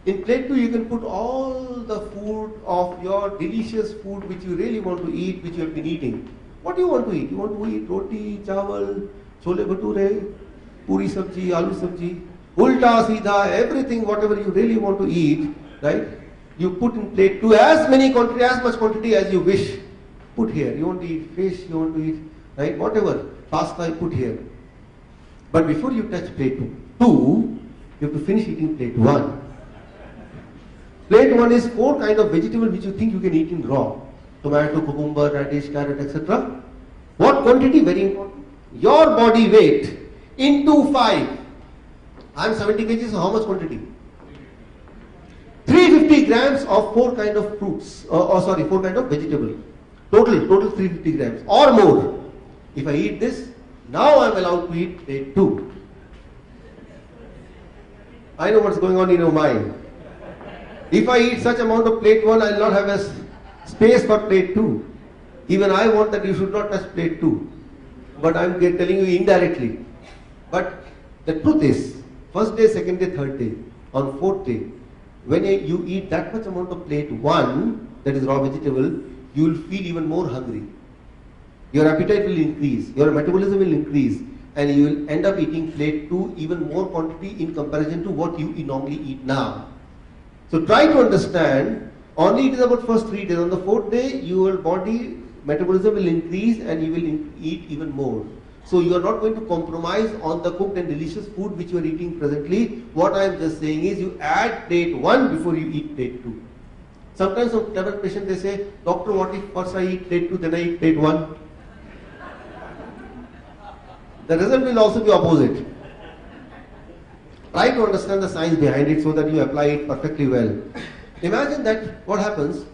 S2: In plate 2 you can put all the food of your delicious food which you really want to eat, which you have been eating. What do you want to eat? You want to eat roti, chawal, chole bhature, puri sabji, aloo sabji, ulta, seedha, everything, whatever you really want to eat, right? You put in plate 2 as much quantity as you wish. Put here. You want to eat fish, you want to eat, right? Whatever. Pasta, you put here. But before you touch plate 2, you have to finish eating plate 1. Plate 1 is 4 kind of vegetable which you think you can eat in raw. Tomato, cucumber, radish, carrot, etc. What quantity? Very important. Your body weight into 5. I am 70 kg, so how much quantity? 350 grams of 4 kind of fruits, 4 kind of vegetable. Total 350 grams or more. If I eat this, now I am allowed to eat plate 2. I know what's going on in your mind. If I eat such amount of plate 1, I will not have a space for plate 2. Even I want that you should not touch plate 2. But I am telling you indirectly. But the truth is, first day, second day, third day, on fourth day, when you eat that much amount of plate 1, that is raw vegetable, you will feel even more hungry. Your appetite will increase, your metabolism will increase, and you will end up eating plate 2 even more quantity in comparison to what you normally eat now. So try to understand, only it is about first 3 days. On the 4th day, your body metabolism will increase and you will eat even more. So you are not going to compromise on the cooked and delicious food which you are eating presently. What I am just saying is you add plate 1 before you eat plate 2. Sometimes some clever patient they say, doctor, what if first I eat plate 2, then I eat plate 1? The result will also be opposite. Try to understand the science behind it so that you apply it perfectly well. Imagine that what happens,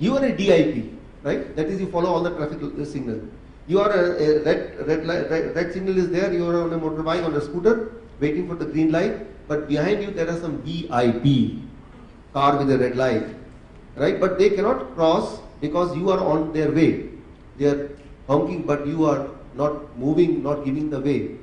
S2: you are a DIP, right? That is, you follow all the traffic signal. You are a red signal is there, you are on a motorbike, on a scooter, waiting for the green light, but behind you there are some VIP, car with a red light, right? But they cannot cross because you are on their way. They are honking, but you are not moving, not giving the way.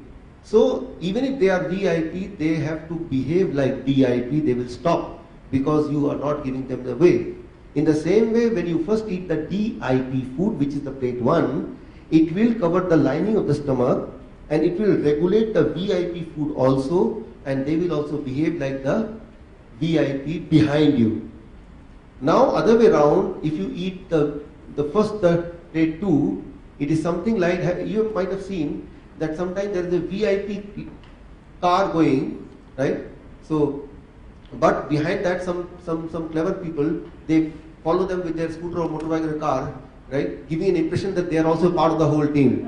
S2: So even if they are VIP, they have to behave like DIP, they will stop because you are not giving them the way. In the same way, when you first eat the DIP food, which is the plate 1, it will cover the lining of the stomach and it will regulate the VIP food also, and they will also behave like the VIP behind you. Now other way around, if you eat the plate 2, it is something like, you might have seen that sometimes there is a VIP car going, right? So, but behind that some clever people, they follow them with their scooter or motorbike or car, right? Giving an impression that they are also part of the whole team,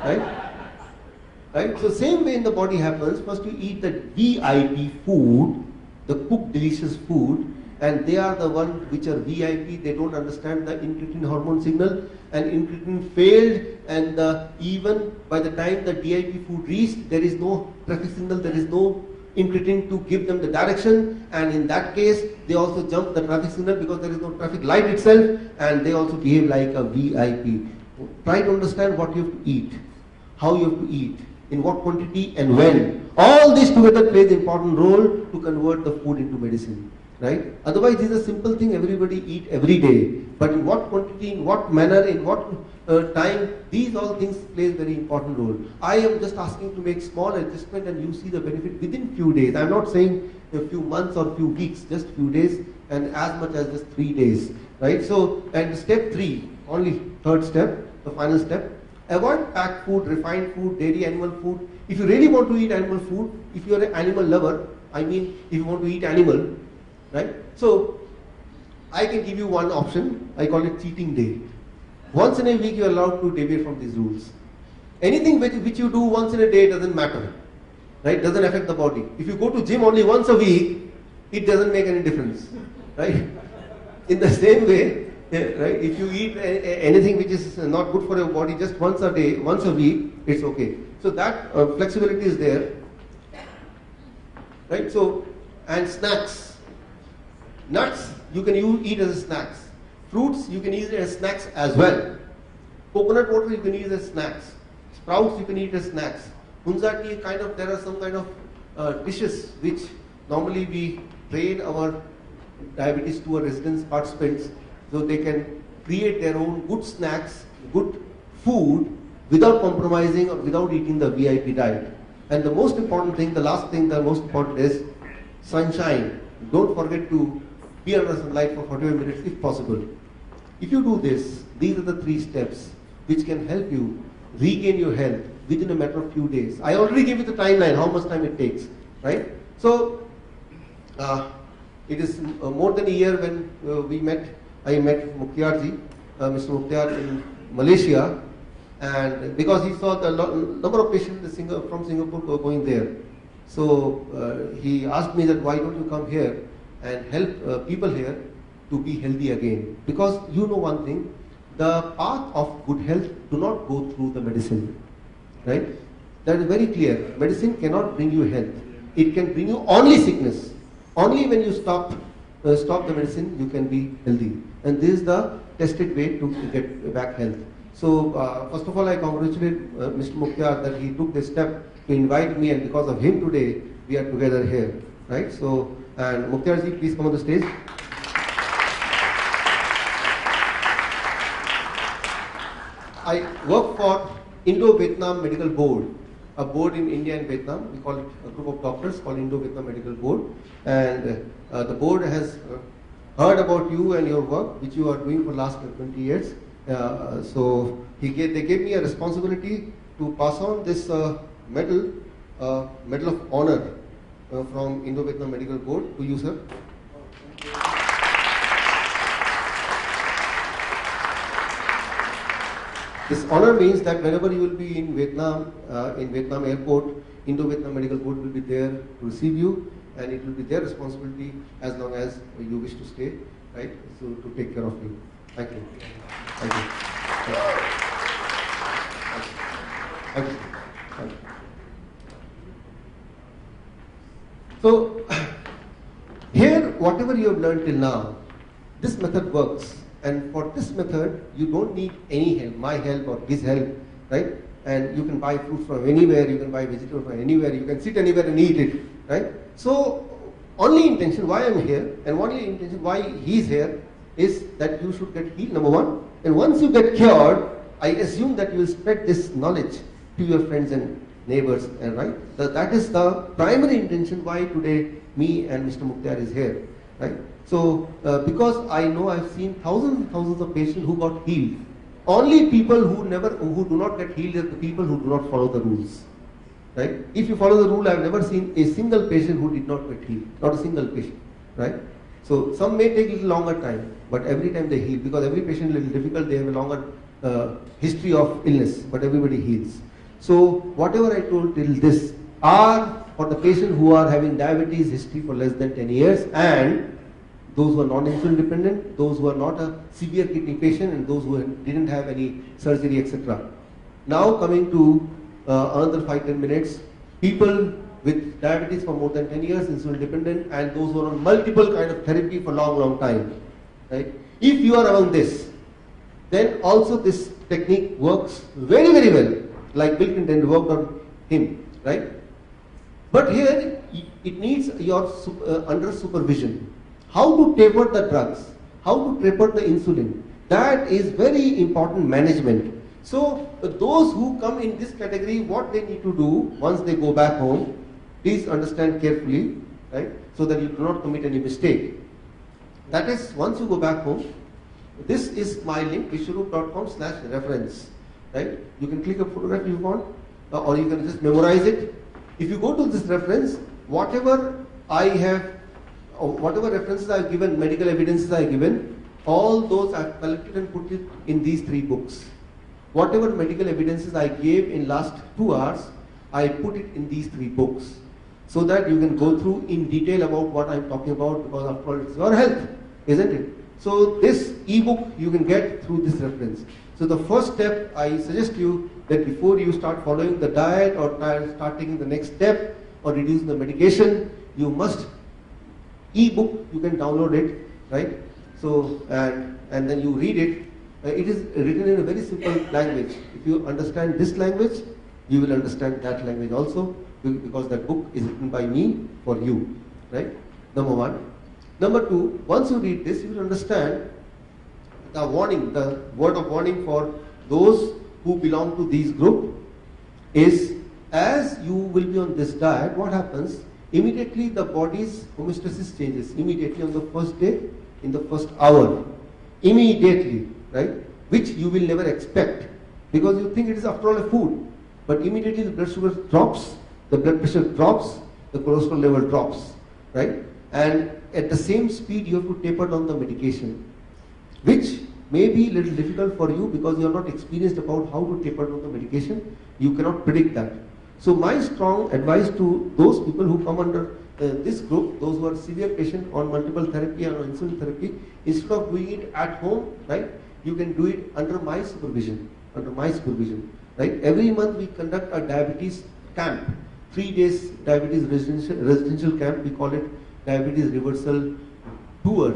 S2: right? Right? So same way in the body happens. First you eat the VIP food, the cooked delicious food, and they are the ones which are VIP. They don't understand the incretin hormone signal, and incretin failed, and even by the time the DIP food reached, there is no traffic signal, there is no incretin to give them the direction, and in that case they also jump the traffic signal because there is no traffic light itself, and they also behave like a VIP. Try to understand what you have to eat, how you have to eat, in what quantity and when. All this together plays an important role to convert the food into medicine, right? Otherwise, this is a simple thing everybody eat every day. But in what quantity, in what manner, in what time, these all things plays very important role. I am just asking to make small adjustment and you see the benefit within few days. I am not saying a few months or few weeks, just few days, and as much as just 3 days, right? So, and step 3, only third step, the final step, avoid packed food, refined food, dairy, animal food. If you really want to eat animal food, if you are an animal lover, I mean if you want to eat animal, right? So I can give you one option, I call it cheating day. Once in a week you are allowed to deviate from these rules. Anything which you do once in a day doesn't matter, right? Doesn't affect the body. If you go to gym only once a week, it doesn't make any difference, right? In the same way, right? If you eat anything which is not good for your body just once a day, once a week, it's okay. So that flexibility is there, right? So, and snacks, nuts you can eat as snacks, fruits you can eat as snacks as well, coconut water you can eat as snacks, sprouts you can eat as snacks. Hunza tea kind of, there are some kind of dishes which normally we train our diabetes to our residents, participants, so they can create their own good snacks, good food without compromising or without eating the VIP diet. And the most important thing, the last thing, the most important is sunshine. Don't forget to be under sunlight for 45 minutes if possible. If you do this, these are the 3 steps which can help you regain your health within a matter of few days. I already gave you the timeline, how much time it takes, right? So, it is more than a year when I met Mukhtarji, Mr. Mukhtar in Malaysia, and because he saw the number of patients from Singapore were going there. So he asked me that why don't you come here and help people here to be healthy again. Because you know one thing, the path of good health do not go through the medicine, right? That is very clear. Medicine cannot bring you health. It can bring you only sickness. Only when you stop the medicine, you can be healthy. And this is the tested way to get back health. So, first of all, I congratulate Mr. Mukhtar that he took this step to invite me, and because of him today, we are together here, right? So, and Mukhtarji, please come on the stage. I work for Indo-Vietnam Medical Board, a board in India and Vietnam. We call it a group of doctors called Indo-Vietnam Medical Board, and the board has heard about you and your work, which you are doing for the last 20 years. So they gave me a responsibility to pass on this medal of honor from Indo-Vietnam Medical Board to you, sir. This honor means that whenever you will be in Vietnam airport, Indo-Vietnam Medical Board will be there to receive you, and it will be their responsibility as long as you wish to stay, right? So to take care of you. Thank you. Thank you. Thank you. Thank you. So here, whatever you have learned till now, this method works. And for this method, you don't need any help, my help or his help, right? And you can buy fruit from anywhere, you can buy vegetables from anywhere, you can sit anywhere and eat it, right? So, only intention why I'm here and only intention why he's here is that you should get healed, number one. And once you get cured, I assume that you will spread this knowledge to your friends and neighbors, and right? That is the primary intention why today me and Mr. Mukhtar is here, right? So, because I know I've seen thousands and thousands of patients who got healed. Only people who do not get healed are the people who do not follow the rules, right? If you follow the rule, I've never seen a single patient who did not get healed, not a single patient, right? So, some may take a little longer time, but every time they heal, because every patient is a little difficult, they have a longer history of illness, but everybody heals. So, whatever I told till this are for the patient who are having diabetes history for less than 10 years and those who are non-insulin dependent, those who are not a severe kidney patient, and those who didn't have any surgery, etc. Now coming to another 5-10 minutes, people with diabetes for more than 10 years, insulin dependent, and those who are on multiple kind of therapy for long time. Right? If you are among this, then also this technique works very well, like Bill Clinton worked on him, right? But here it needs your under supervision. How to taper the drugs, how to taper the insulin, that is very important management. So those who come in this category, what they need to do once they go back home, please understand carefully, right? So that you do not commit any mistake. That is, once you go back home, this is my link, vishwaroop.com/reference, right? You can click a photograph if you want, or you can just memorize it. If you go to this reference, whatever I have, or whatever references I have given, medical evidences I have given, all those I have collected and put it in these 3 books. Whatever medical evidences I gave in last 2 hours, I put it in these 3 books, so that you can go through in detail about what I am talking about, because after all it's your health, isn't it? So this ebook you can get through this reference. So the first step, I suggest you that before you start following the diet or start taking the next step or reduce the medication, you must ebook, you can download it, right? So and then you read it. It is written in a very simple language. If you understand this language, you will understand that language also, because that book is written by me for you, right? Number 1. Number 2, once you read this, you will understand the warning, the word of warning for those who belong to these group is, as you will be on this diet, what happens? Immediately the body's homeostasis changes, immediately on the first day, in the first hour, immediately, right? Which you will never expect, because you think it is after all a food, but immediately the blood sugar drops, the blood pressure drops, the cholesterol level drops, right? And at the same speed you have to taper down the medication, which may be a little difficult for you because you are not experienced about how to taper down the medication. You cannot predict that. So my strong advice to those people who come under this group, those who are severe patient on multiple therapy and on insulin therapy, instead of doing it at home, right, you can do it under my supervision, right? Every month we conduct a diabetes camp, 3 days diabetes residential camp. We call it diabetes reversal tour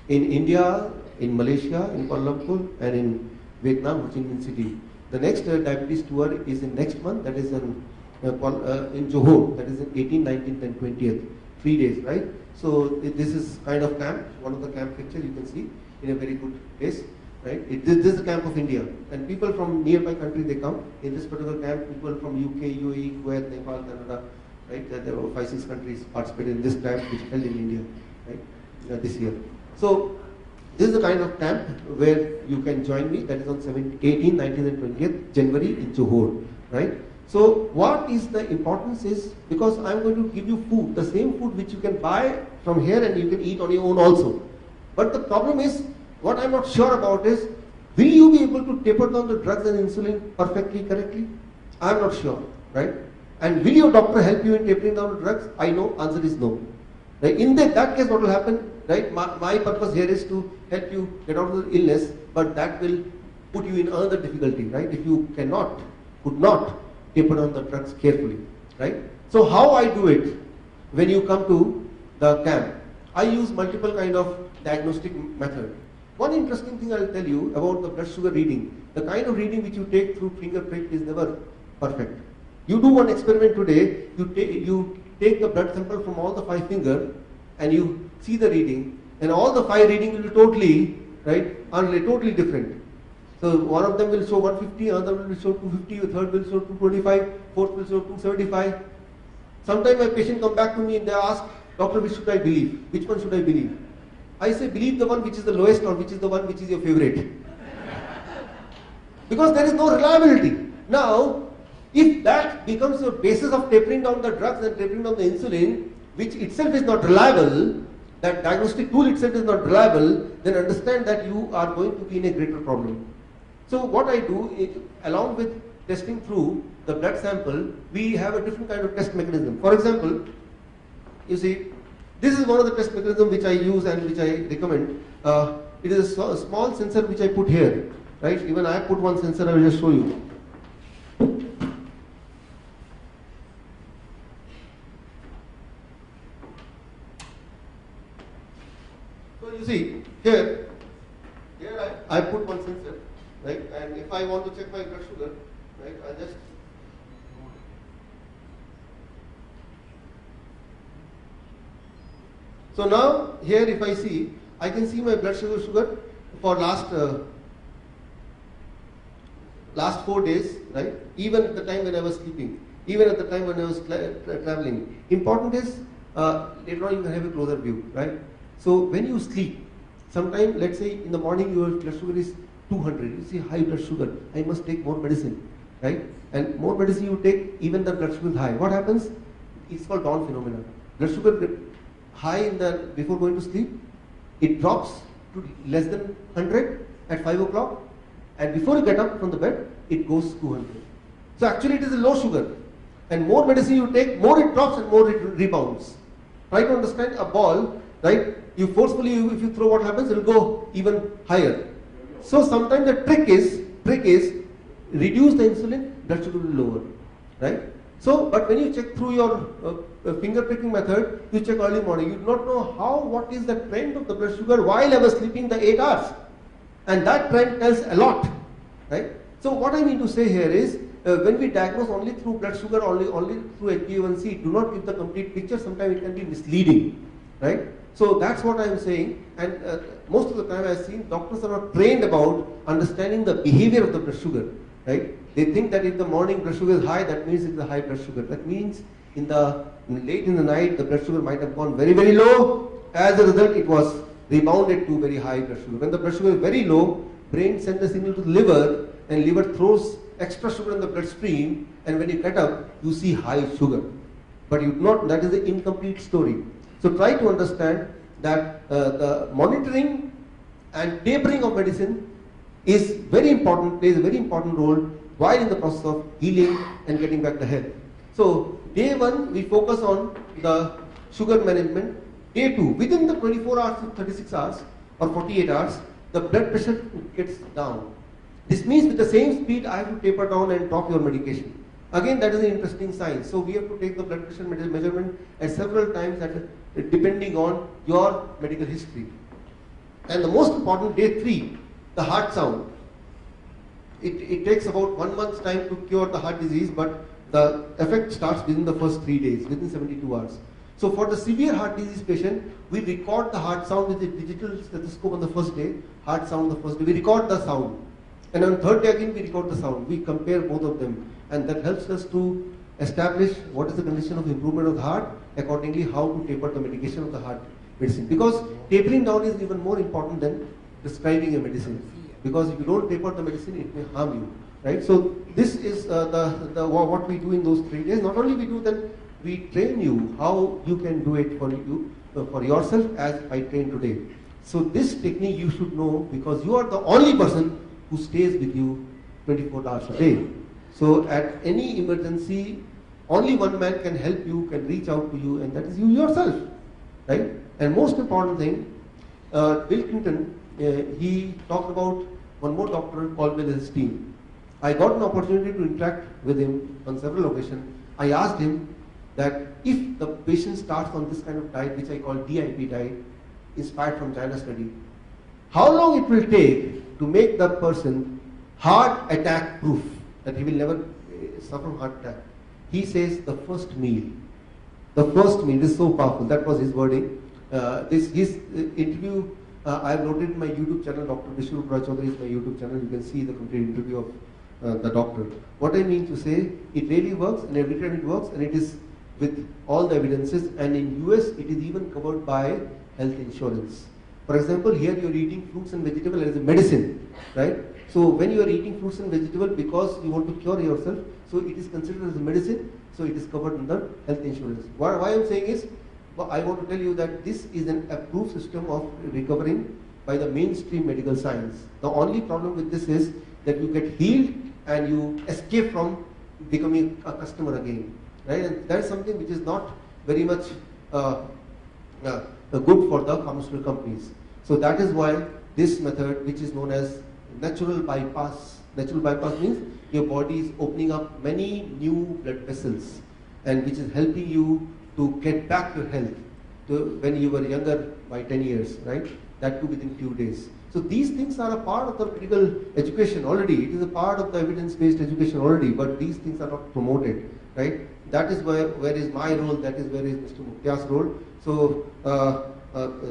S2: in India, in Malaysia, in Kuala Lumpur, and in Vietnam, Ho Chi Minh City. The next diabetes tour is in next month, that is in Johor, that is in 18th, 19th and 20th, 3 days, right? So this is kind of camp, one of the camp pictures you can see in a very good place, right? This is the camp of India, and people from nearby country, they come. In this particular camp, people from UK, UAE, Kuwait, Nepal, Canada, right? There were 5-6 countries participated in this camp which held in India, right? This year. So this is the kind of camp where you can join me. That is on 18th, 19th and 20th January in Johor, right? So what is the importance is, because I am going to give you food, the same food which you can buy from here and you can eat on your own also. But the problem is, what I am not sure about is, will you be able to taper down the drugs and insulin perfectly, correctly? I am not sure, right? And will your doctor help you in tapering down the drugs? I know, answer is no. Right? In that case, what will happen? Right? My purpose here is to help you get out of the illness, but that will put you in another difficulty, right? If you could not taper down the drugs carefully, right? So how I do it? When you come to the camp, I use multiple kind of diagnostic method. One interesting thing I'll tell you about the blood sugar reading. The kind of reading which you take through finger prick is never perfect. You do one experiment today, you take the blood sample from all the 5 fingers and you see the reading, and all the 5 reading will be totally, right, totally different. So one of them will show 150, another will show 250, the third will show 225, fourth will show 275. Sometimes my patient come back to me and they ask, doctor, which should I believe? Which one should I believe? I say, believe the one which is the lowest or which is the one which is your favorite. Because there is no reliability. Now, if that becomes your basis of tapering down the drugs and tapering down the insulin, which itself is not reliable, that diagnostic tool itself is not reliable, then understand that you are going to be in a greater problem. So what I do, along with testing through the blood sample, we have a different kind of test mechanism. For example, you see, This is one of the test mechanisms which I use and which I recommend. It is a small sensor which I put here, right? Even I put one sensor, I will just show you. So you see, here I put one sensor, right? And if I want to check my blood sugar, right, I just so now here if I see, I can see my blood sugar for last 4 days, right? Even at the time when I was sleeping, even at the time when I was traveling. Important is later on you can have a closer view, right? So when you sleep, sometime let's say in the morning your blood sugar is 200, you see high blood sugar, I must take more medicine, right? And more medicine you take, even the blood sugar is high. What happens? It's called dawn phenomenon. Blood sugar high before going to sleep, it drops to less than 100 at 5 o'clock, and before you get up from the bed, it goes to 200. So actually it is a low sugar, and more medicine you take, more it drops and more it rebounds. Try to understand a ball, right? You forcefully, if you throw, what happens? It will go even higher. So sometimes the trick is reduce the insulin, blood sugar will lower, right? So, but when you check through your finger pricking method, you check early morning. You do not know what is the trend of the blood sugar while I was sleeping the 8 hours, and that trend tells a lot, right? So what I mean to say here is, when we diagnose only through blood sugar, only through HbA1c, do not give the complete picture. Sometimes it can be misleading, right? So that's what I am saying. And most of the time I have seen doctors are not trained about understanding the behavior of the blood sugar, right? They think that if the morning blood sugar is high, that means it's a high blood sugar. That means late in the night, the blood sugar might have gone very, very low. As a result, it was rebounded to very high blood sugar. When the blood sugar is very low, brain sends a signal to the liver, and liver throws extra sugar in the bloodstream, and when you get up, you see high sugar. But you do not, that is the incomplete story. So try to understand that the monitoring and tapering of medicine is very important, plays a very important role while in the process of healing and getting back the health. So day 1, we focus on the sugar management. Day 2, within the 24 hours to 36 hours or 48 hours, the blood pressure gets down. This means with the same speed, I have to taper down and drop your medication. Again, that is an interesting science. So we have to take the blood pressure measurement at several times depending on your medical history. And the most important, day 3, the heart sound. It takes about 1 month's time to cure the heart disease, but the effect starts within the first 3 days, within 72 hours. So for the severe heart disease patient, we record the heart sound with a digital stethoscope on the first day, heart sound the first day. We record the sound. And on third day again, we record the sound. We compare both of them. And that helps us to establish what is the condition of improvement of the heart, accordingly how to taper the medication of the heart medicine. Because tapering down is even more important than prescribing a medicine. Because if you don't taper the medicine, it may harm you, right? So this is what we do in those 3 days. Not only we do that, we train you how you can do it for yourself as I train today. So this technique you should know, because you are the only person who stays with you 24 hours a day. So at any emergency, only one man can help you, can reach out to you, and that is you yourself, right? And most important thing, Bill Clinton, he talked about one more doctor called with his team. I got an opportunity to interact with him on several occasions. I asked him that if the patient starts on this kind of diet, which I call DIP diet, inspired from China study, how long it will take to make the person heart attack proof, that he will never suffer from heart attack. He says the first meal. The first meal is so powerful. That was his wording. His interview, I have noted in my YouTube channel. Dr. Vishnu Chaudhary is my YouTube channel. You can see the complete interview of the doctor. What I mean to say, it really works, and every time it works, and it is with all the evidences. And in US, it is even covered by health insurance. For example, here you are eating fruits and vegetables as a medicine, right? So when you are eating fruits and vegetables because you want to cure yourself, so it is considered as a medicine, so it is covered under health insurance. Why I am saying is, I want to tell you that this is an approved system of recovering by the mainstream medical science. The only problem with this is that you get healed and you escape from becoming a customer again, right? And that is something which is not very much good for the pharmaceutical companies. So that is why this method, which is known as natural bypass means your body is opening up many new blood vessels, and which is helping you to get back your health to when you were younger by 10 years, right? That too within few days. So these things are a part of the medical education already. It is a part of the evidence-based education already, but these things are not promoted, right? That is where is my role, that is where is Mr. Mukhtar's role. So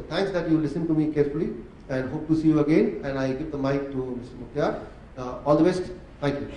S2: thanks that you listened to me carefully, and hope to see you again. And I give the mic to Mr. Mukhtar. All the best. Thank you.